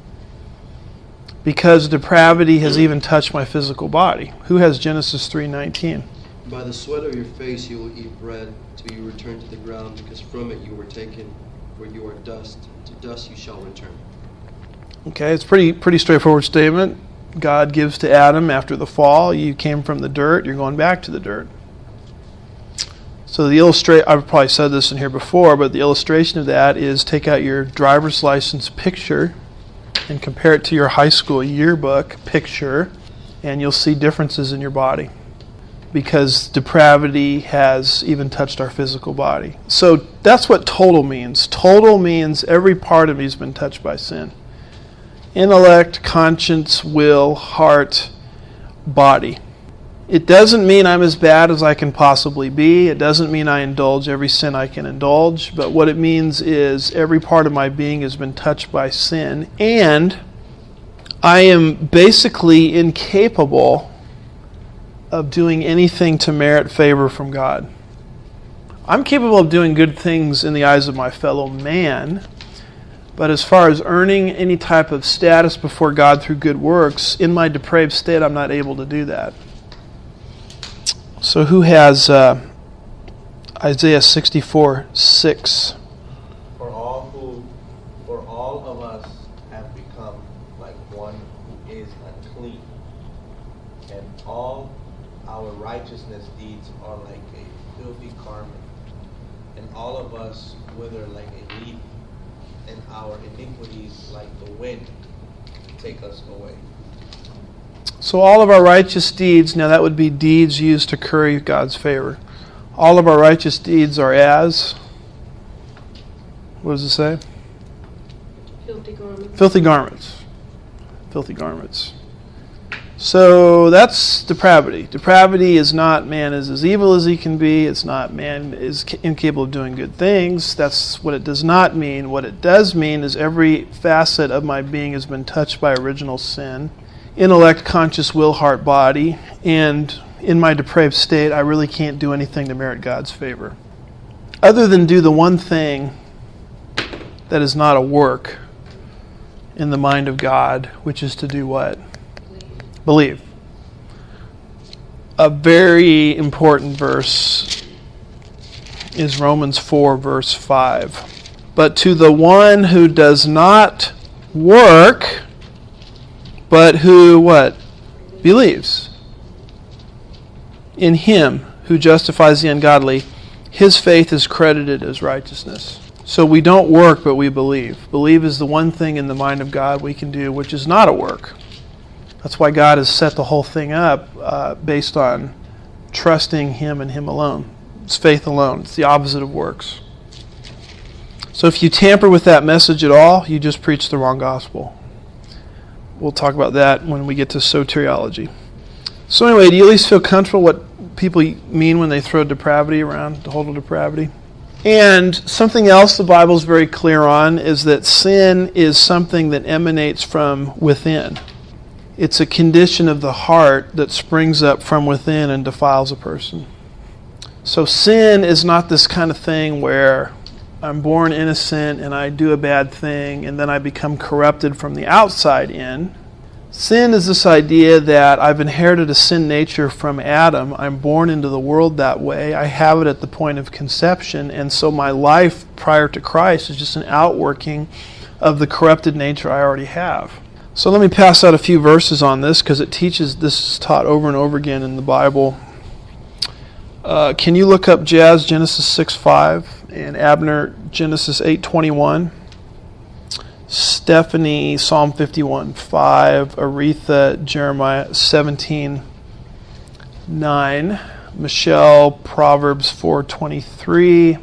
Because depravity has even touched my physical body. Who has Genesis 3:19? By the sweat of your face you will eat bread till you return to the ground, because from it you were taken, for you are dust. To dust you shall return. Okay, it's pretty straightforward statement. God gives to Adam after the fall. You came from the dirt, you're going back to the dirt. So I've probably said this in here before, but the illustration of that is take out your driver's license picture and compare it to your high school yearbook picture, and you'll see differences in your body. Because depravity has even touched our physical body. So that's what total means. Total means every part of me has been touched by sin. Intellect, conscience, will, heart, body. It doesn't mean I'm as bad as I can possibly be. It doesn't mean I indulge every sin I can indulge. But what it means is every part of my being has been touched by sin. And I am basically incapable of doing anything to merit favor from God. I'm capable of doing good things in the eyes of my fellow man. But as far as earning any type of status before God through good works, in my depraved state, I'm not able to do that. So who has Isaiah 64:6? For all of us have become like one who is unclean, and all our righteousness deeds are like a filthy garment, and all of us wither like a leaf, and our iniquities like the wind take us away. So all of our righteous deeds, now that would be deeds used to curry God's favor. All of our righteous deeds are as, what does it say? Filthy garments. Filthy garments. Filthy garments. So that's depravity. Depravity is not man is as evil as he can be. It's not man is incapable of doing good things. That's what it does not mean. What it does mean is every facet of my being has been touched by original sin. Intellect, conscious, will, heart, body, and in my depraved state, I really can't do anything to merit God's favor. Other than do the one thing that is not a work in the mind of God, which is to do what? Believe. A very important verse is Romans 4, verse 5. But to the one who does not work, but who, what? Believes. In him who justifies the ungodly, his faith is credited as righteousness. So we don't work, but we believe. Believe is the one thing in the mind of God we can do, which is not a work. That's why God has set the whole thing up based on trusting him and him alone. It's faith alone. It's the opposite of works. So if you tamper with that message at all, you just preach the wrong gospel. We'll talk about that when we get to soteriology. So anyway, do you at least feel comfortable what people mean when they throw depravity around, total depravity? And something else the Bible is very clear on is that sin is something that emanates from within. It's a condition of the heart that springs up from within and defiles a person. So sin is not this kind of thing where I'm born innocent and I do a bad thing and then I become corrupted from the outside in. Sin is this idea that I've inherited a sin nature from Adam. I'm born into the world that way. I have it at the point of conception, and so my life prior to Christ is just an outworking of the corrupted nature I already have. So let me pass out a few verses on this because it teaches, this is taught over and over again in the Bible. Can you look up Jazz Genesis 6:5 and Abner Genesis 8:21? Stephanie, Psalm 51:5. Aretha, Jeremiah 17:9. Michelle, Proverbs 4:23.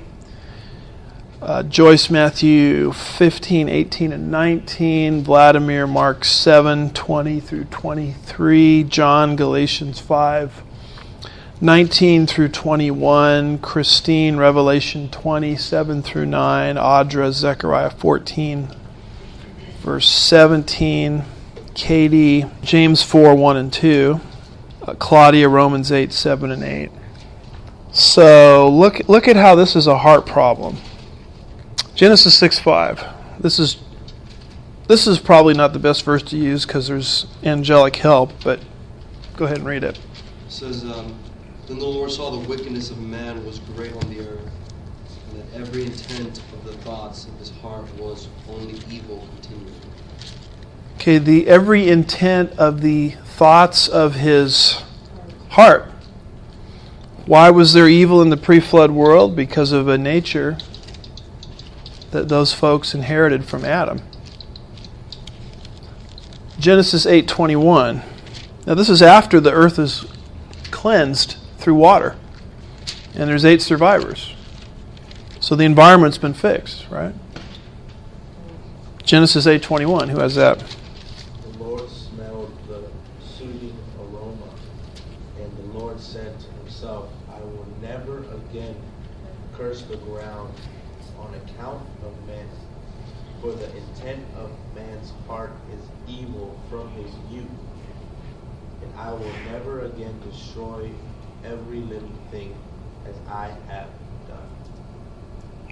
Joyce, Matthew 15:18 and 19. Vladimir, Mark 7:20 through 23. John, Galatians 5:19 through 21. Christine, Revelation 20:7 through 9. Audra, Zechariah 14 verse 17. Katie, James 4:1 and 2. Claudia, Romans 8:7 and 8. So look at how this is a heart problem. Genesis 6:5. This is probably not the best verse to use because there's angelic help, but go ahead and read it. It says, Then the Lord saw the wickedness of man was great on the earth, and that every intent of the thoughts of his heart was only evil continually. Okay, the every intent of the thoughts of his heart. Why was there evil in the pre-flood world? Because of a nature that those folks inherited from Adam. Genesis 8:21. Now this is after the earth is cleansed through water. And there's 8 survivors. So the environment's been fixed, right? Genesis 8:21. Who has that? The Lord smelled the soothing aroma, and the Lord said to himself, I will never again curse the ground on account of men, for the intent of man's heart is evil from his youth, and I will never again destroy every living thing as I have done.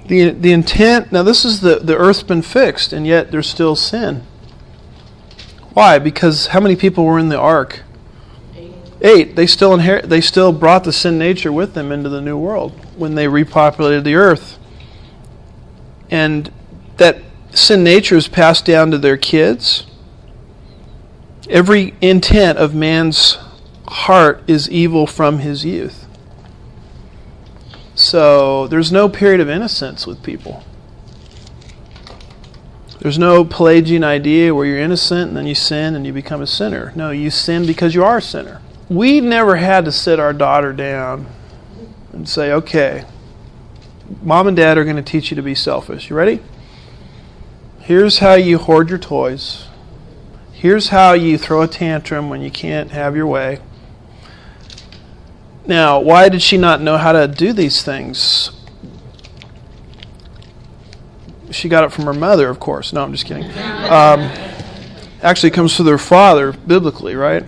The intent, now this is the earth's been fixed, and yet there's still sin. Why? Because how many people were in the ark? 8. They still brought the sin nature with them into the new world when they repopulated the earth. And that sin nature is passed down to their kids. Every intent of man's heart is evil from his youth. So there's no period of innocence with people. There's no Pelagian idea where you're innocent and then you sin and you become a sinner. No, you sin because you are a sinner. We never had to sit our daughter down and say, okay, Mom and Dad are going to teach you to be selfish. You ready? Here's how you hoard your toys. Here's how you throw a tantrum when you can't have your way. Now, why did she not know how to do these things? She got it from her mother, of course. No, I'm just kidding. Actually, it comes from her father, biblically, right?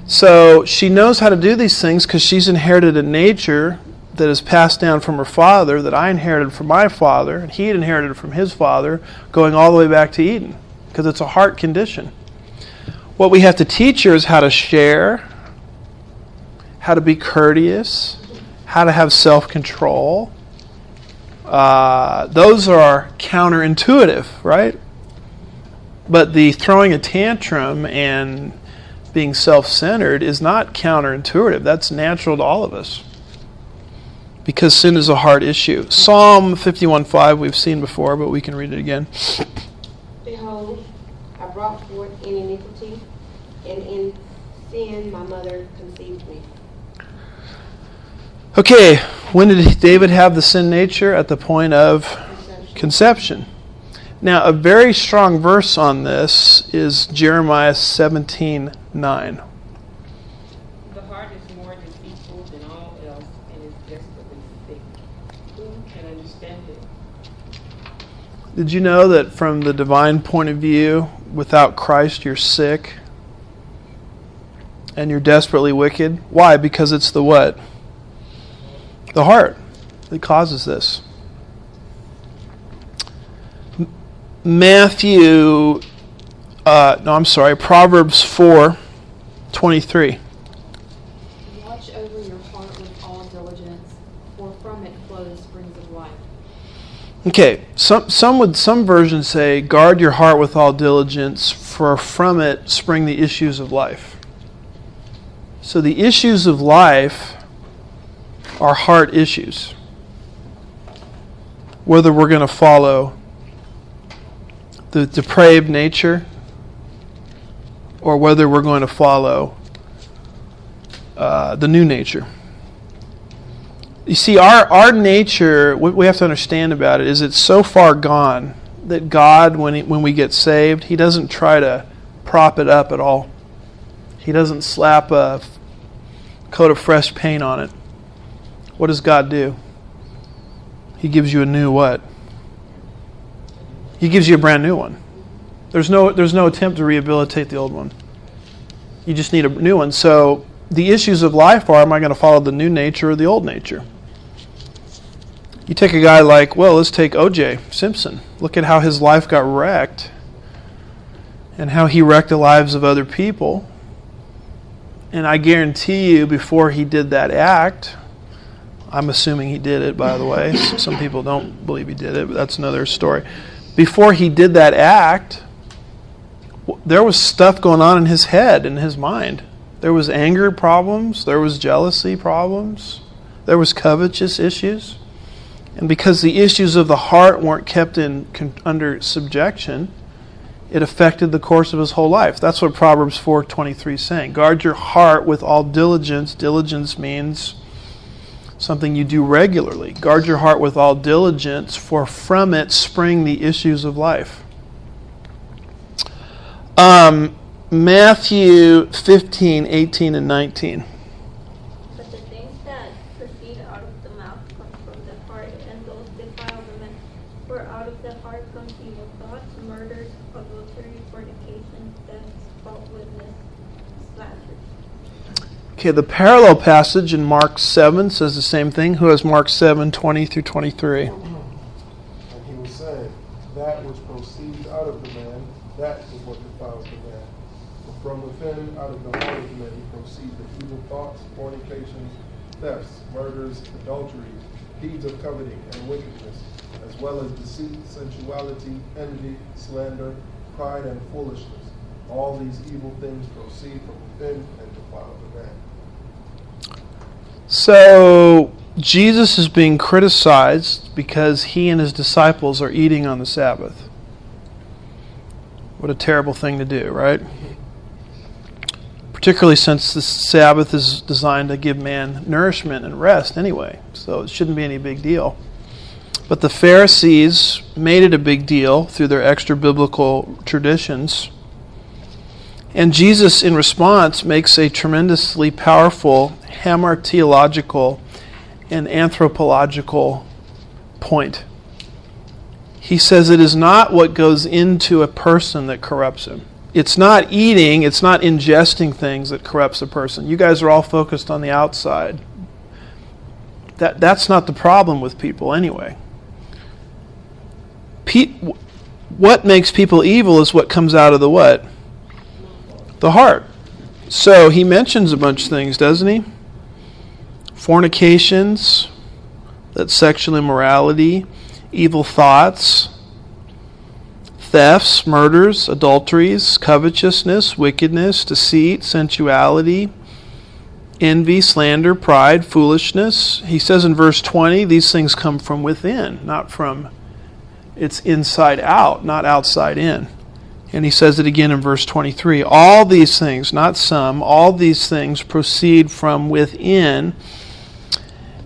So she knows how to do these things because she's inherited a nature that is passed down from her father, that I inherited from my father, and he inherited from his father, going all the way back to Eden, because it's a heart condition. What we have to teach her is how to share, how to be courteous, how to have self-control. Those are counterintuitive, right? But the throwing a tantrum and being self-centered is not counterintuitive. That's natural to all of us, because sin is a heart issue. Psalm 51:5 we've seen before, but we can read it again. Behold, I brought forth in iniquity, and in sin my mother conceived me. Okay, when did David have the sin nature? At the point of conception. Now, a very strong verse on this is Jeremiah 17:9. The heart is more deceitful than all else and is desperately sick. Who can understand it? Did you know that from the divine point of view, without Christ you're sick and you're desperately wicked? Why? Because it's the what? The heart that causes this. Proverbs 4:23. Watch over your heart with all diligence, for from it flows springs of life. Okay, some versions say, guard your heart with all diligence, for from it spring the issues of life. So the issues of life are heart issues. Whether we're going to follow the depraved nature, or whether we're going to follow the new nature. You see, our nature, what we have to understand about it is it's so far gone that God, when we get saved, He doesn't try to prop it up at all. He doesn't slap a coat of fresh paint on it. What does God do? He gives you a new what? He gives you a brand new one. There's no attempt to rehabilitate the old one. You just need a new one. So the issues of life are, am I going to follow the new nature or the old nature? You take a guy like, let's take O.J. Simpson. Look at how his life got wrecked and how he wrecked the lives of other people. And I guarantee you, before he did that act, I'm assuming he did it, by the way. Some people don't believe he did it, but that's another story. Before he did that act, there was stuff going on in his head, in his mind. There was anger problems. There was jealousy problems. There was covetous issues. And because the issues of the heart weren't kept under subjection, it affected the course of his whole life. That's what Proverbs 4:23 is saying. Guard your heart with all diligence. Diligence means something you do regularly. Guard your heart with all diligence, for from it spring the issues of life. Matthew 15:18 and 19. But the things that proceed out of the mouth come from the heart, and those defile the man. For out of the heart comes evil thoughts, murders, adultery, fornication, thefts, false witness, slander. Okay, the parallel passage in Mark 7 says the same thing. Who has Mark 7:20 through 23? And he was saying, that which proceeds out of the man, that is what defiles the man. For from within, out of the heart of the man, proceed the evil thoughts, fornications, thefts, murders, adulteries, deeds of coveting and wickedness, as well as deceit, sensuality, envy, slander, pride, and foolishness. All these evil things proceed from within and defile the man. So Jesus is being criticized because he and his disciples are eating on the Sabbath. What a terrible thing to do, right? Particularly since the Sabbath is designed to give man nourishment and rest anyway, so it shouldn't be any big deal. But the Pharisees made it a big deal through their extra biblical traditions. And Jesus, in response, makes a tremendously powerful hamartiological and anthropological point. He says it is not what goes into a person that corrupts him. It's not eating, it's not ingesting things that corrupts a person. You guys are all focused on the outside. That's not the problem with people anyway. What makes people evil is what comes out of the what? The heart. So he mentions a bunch of things, doesn't he? Fornications, that's sexual immorality, evil thoughts, thefts, murders, adulteries, covetousness, wickedness, deceit, sensuality, envy, slander, pride, foolishness. He says in verse 20, these things come from within, not from, it's inside out, not outside in. And he says it again in verse 23. All these things, not some, all these things proceed from within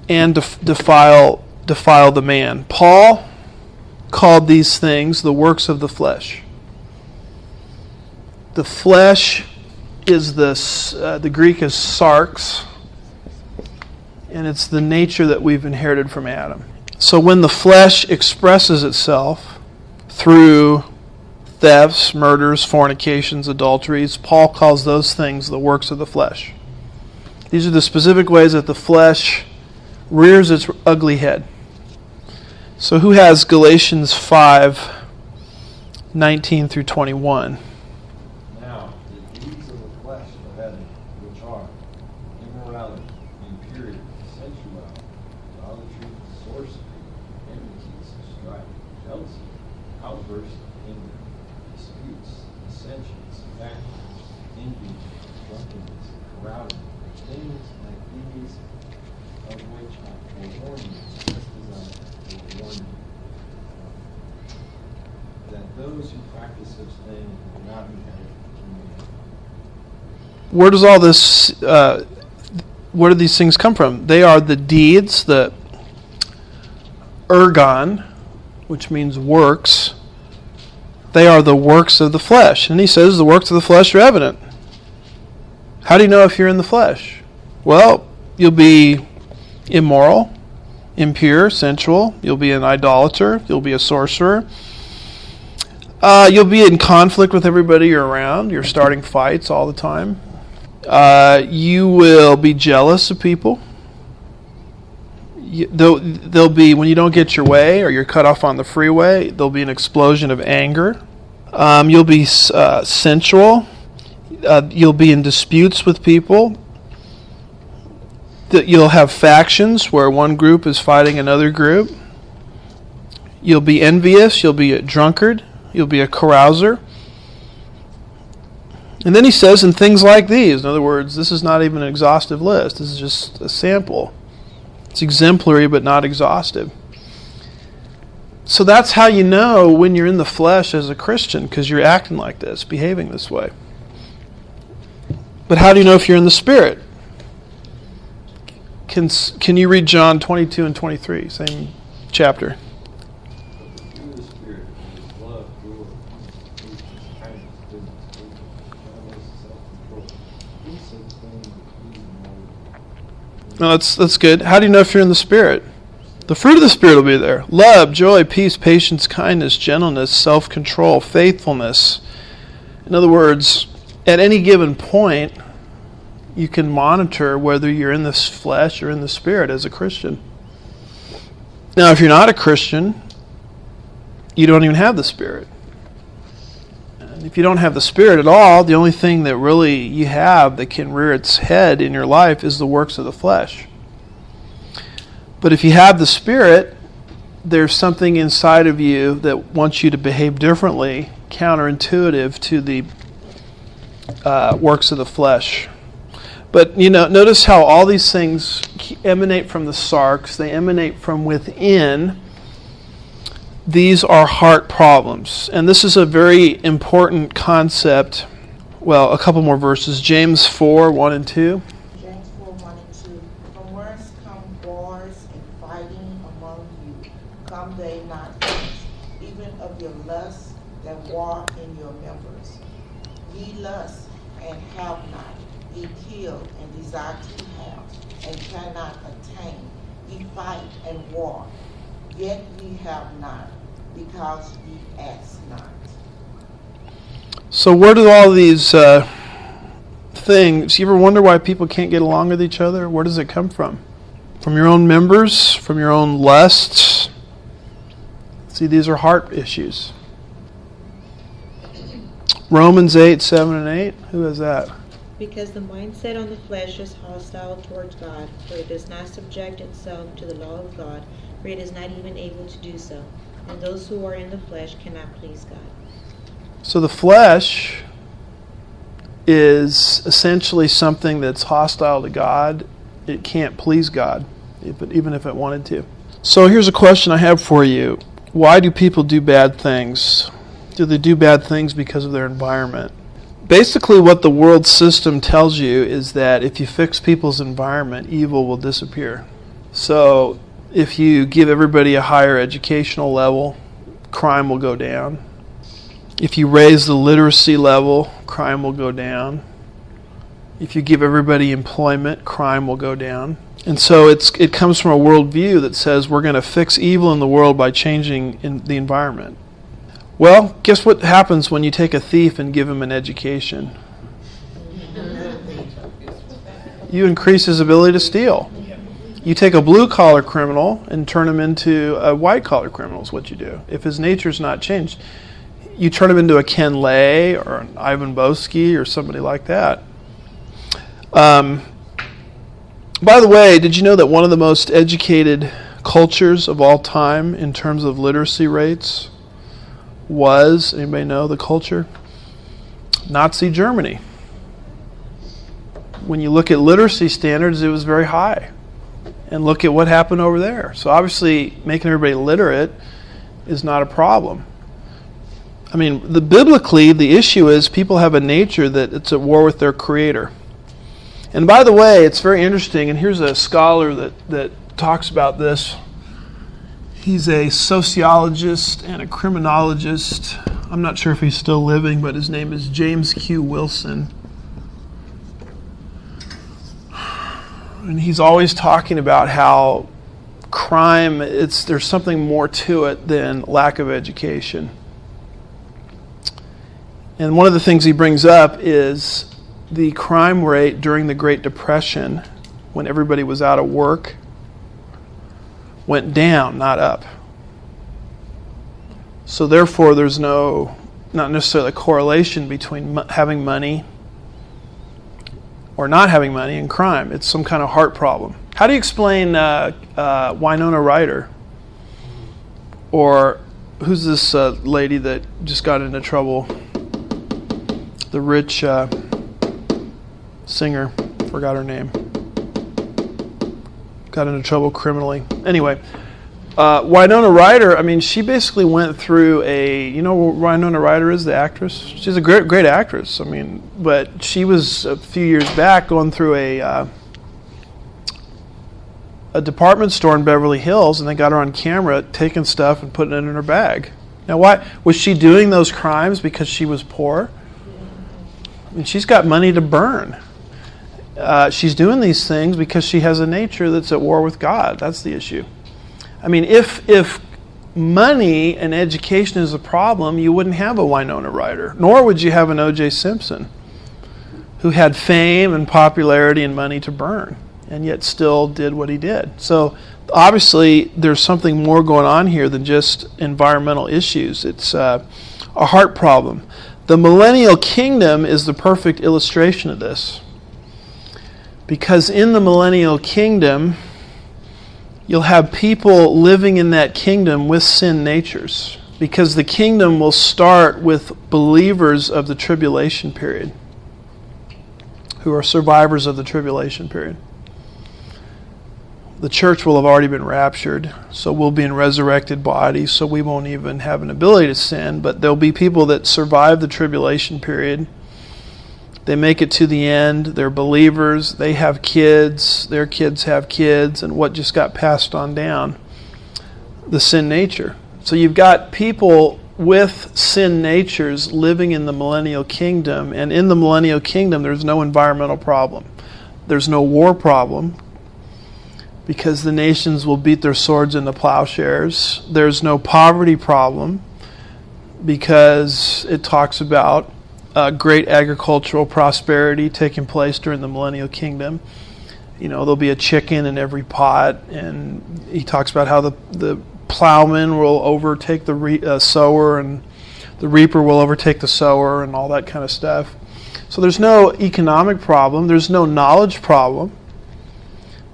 and defile the man. Paul called these things the works of the flesh. The flesh is the Greek is sarx, and it's the nature that we've inherited from Adam. So when the flesh expresses itself through thefts, murders, fornications, adulteries, Paul calls those things the works of the flesh. These are the specific ways that the flesh rears its ugly head. So who has Galatians 5:19 through 21? Now, the deeds of the flesh are evident, which are immorality, impurity, sensuality, idolatry, sorcery, enmities, strife, jealousy, outbursts of anger, disputes, dissensions, factions, envy, drunkenness, carousing, things like these, of which I forewarn you, just as I forewarned you, that those who such thing and not inherent in man. Where does all this, where do these things come from? They are the deeds, the ergon, which means works. They are the works of the flesh. And he says the works of the flesh are evident. How do you know if you're in the flesh? Well, you'll be immoral, impure, sensual. You'll be an idolater. You'll be a sorcerer. You'll be in conflict with everybody you're around. You're starting fights all the time. You will be jealous of people. There'll be, when you don't get your way or you're cut off on the freeway, there'll be an explosion of anger. You'll be sensual. You'll be in disputes with people. You'll have factions where one group is fighting another group. You'll be envious. You'll be a drunkard. You'll be a carouser. And then he says, and things like these. In other words, this is not even an exhaustive list. This is just a sample. It's exemplary but not exhaustive. So that's how you know when you're in the flesh as a Christian, because you're acting like this, behaving this way. But how do you know if you're in the Spirit? Can you read John 22 and 23, same chapter? Through the Spirit, is love, joy, patience, kindness, goodness, faithfulness, self-control. These such things are pleasing. No, that's good. How do you know if you're in the Spirit? The fruit of the Spirit will be there. Love, joy, peace, patience, kindness, gentleness, self-control, faithfulness. In other words, at any given point, you can monitor whether you're in this flesh or in the Spirit as a Christian. Now, if you're not a Christian, you don't even have the Spirit. And if you don't have the Spirit at all, the only thing that really you have that can rear its head in your life is the works of the flesh. But if you have the Spirit, there's something inside of you that wants you to behave differently, counterintuitive to the works of the flesh. But, notice how all these things emanate from the sarx. They emanate from within. These are heart problems. And this is a very important concept. Well, a couple more verses. James 4, 1 and 2. James 4, 1 and 2. From whence come wars and fighting among you? Come they not hence, even of your lusts that war in your members? Ye lust and have not. Ye kill and desire to have, and cannot attain. Ye fight and war, yet ye have not, because ye ask not. So where do all these things, you ever wonder why people can't get along with each other? Where does it come from? From your own members? From your own lusts? See, these are heart issues. Romans 8, 7 and 8. Who has that? Because the mindset on the flesh is hostile towards God, for it does not subject itself to the law of God, for it is not even able to do so. And those who are in the flesh cannot please God. So the flesh is essentially something that's hostile to God. It can't please God, even if it wanted to. So here's a question I have for you. Why do people do bad things? Do they do bad things because of their environment? Basically, what the world system tells you is that if you fix people's environment, evil will disappear. So if you give everybody a higher educational level, crime will go down. If you raise the literacy level, crime will go down. If you give everybody employment, crime will go down. And so it comes from a worldview that says we're going to fix evil in the world by changing the environment. Well, guess what happens when you take a thief and give him an education? You increase his ability to steal. You take a blue-collar criminal and turn him into a white-collar criminal is what you do. If his nature's not changed, you turn him into a Ken Lay or an Ivan Boesky or somebody like that. By the way, did you know that one of the most educated cultures of all time in terms of literacy rates was, anybody know the culture? Nazi Germany. When you look at literacy standards, it was very high. And look at what happened over there. So obviously, making everybody literate is not a problem. I mean, biblically, the issue is people have a nature that it's at war with their Creator. And by the way, it's very interesting, and here's a scholar that talks about this. He's a sociologist and a criminologist. I'm not sure if he's still living, but his name is James Q. Wilson. And he's always talking about how crime, there's something more to it than lack of education. And one of the things he brings up is the crime rate during the Great Depression, when everybody was out of work, went down, not up. So therefore, there's not necessarily a correlation between having money or not having money and crime. It's some kind of heart problem. How do you explain Winona Ryder? Or who's this lady that just got into trouble? The rich singer, forgot her name. Got into trouble criminally. Anyway, Winona Ryder, I mean, she basically went through you know what Winona Ryder is, the actress? She's a great actress. I mean, but she was a few years back going through a department store in Beverly Hills, and they got her on camera taking stuff and putting it in her bag. Now, why was she doing those crimes? Because she was poor? I mean, she's got money to burn. She's doing these things because she has a nature that's at war with God. That's the issue. I mean, if money and education is a problem, you wouldn't have a Winona Ryder, nor would you have an O.J. Simpson, who had fame and popularity and money to burn, and yet still did what he did. So obviously, there's something more going on here than just environmental issues. It's a heart problem. The millennial kingdom is the perfect illustration of this. Because in the millennial kingdom, you'll have people living in that kingdom with sin natures. Because the kingdom will start with believers of the tribulation period, who are survivors of the tribulation period. The church will have already been raptured, so we'll be in resurrected bodies, so we won't even have an ability to sin. But there'll be people that survive the tribulation period. They make it to the end. They're believers. They have kids. Their kids have kids. And what just got passed on down? The sin nature. So you've got people with sin natures living in the millennial kingdom. And in the millennial kingdom, there's no environmental problem. There's no war problem, because the nations will beat their swords into plowshares. There's no poverty problem, because it talks about great agricultural prosperity taking place during the millennial kingdom. You know, there'll be a chicken in every pot, and he talks about how the plowman will overtake the sower, and the reaper will overtake the sower, and all that kind of stuff. So there's no economic problem. There's no knowledge problem,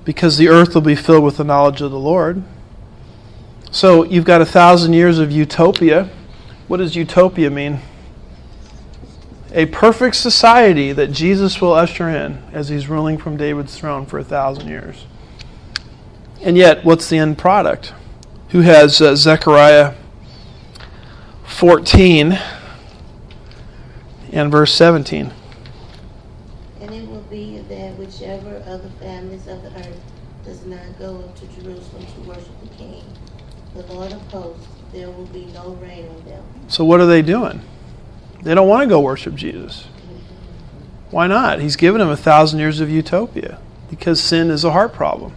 because the earth will be filled with the knowledge of the Lord. So you've got 1,000 years of utopia. What does utopia mean? A perfect society that Jesus will usher in as he's ruling from David's throne for 1,000 years. And yet, what's the end product? Who has Zechariah 14 and verse 17? And it will be that whichever of the families of the earth does not go up to Jerusalem to worship the King, the Lord of hosts, there will be no rain on them. So what are they doing? They don't want to go worship Jesus. Why not? He's given them 1,000 years of utopia, because sin is a heart problem.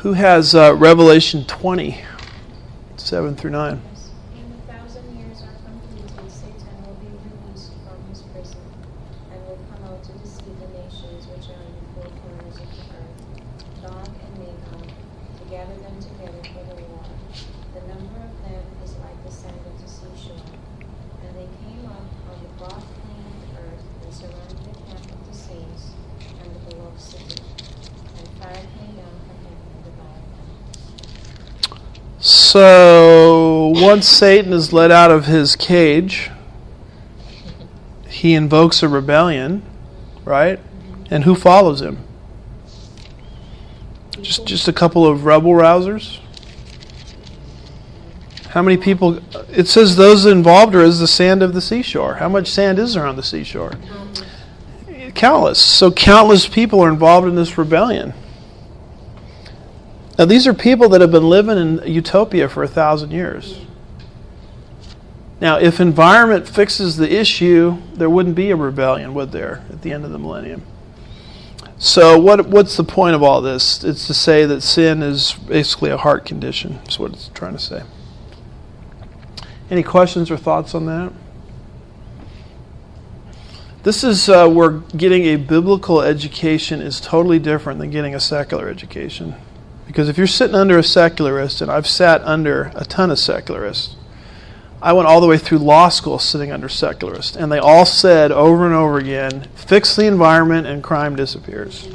Who has Revelation 20, 7 through 9? In 1,000 years are completed, Satan will be released from his prison, and will come out to deceive the nations which are in the four corners of the earth, Gog and Magog, to gather them together for the war. The number of them is like the sand of the seashore. And they came up on the broad plain of the earth, and surrounded the camp of the saints and the beloved city. And fire came down from heaven and devoured them. So once Satan is let out of his cage, he invokes a rebellion, right? And who follows him? Just a couple of rebel rousers? How many people? It says those involved are as the sand of the seashore. How much sand is there on the seashore? Countless. So countless people are involved in this rebellion. Now these are people that have been living in utopia for 1,000 years. Now if environment fixes the issue, there wouldn't be a rebellion, would there, at the end of the millennium? So what's the point of all this? It's to say that sin is basically a heart condition. That's what it's trying to say. Any questions or thoughts on that? This is where getting a biblical education is totally different than getting a secular education. Because if you're sitting under a secularist, and I've sat under a ton of secularists, I went all the way through law school sitting under secularists, and they all said over and over again, fix the environment and crime disappears.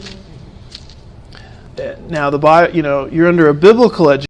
Now, you're under a biblical education.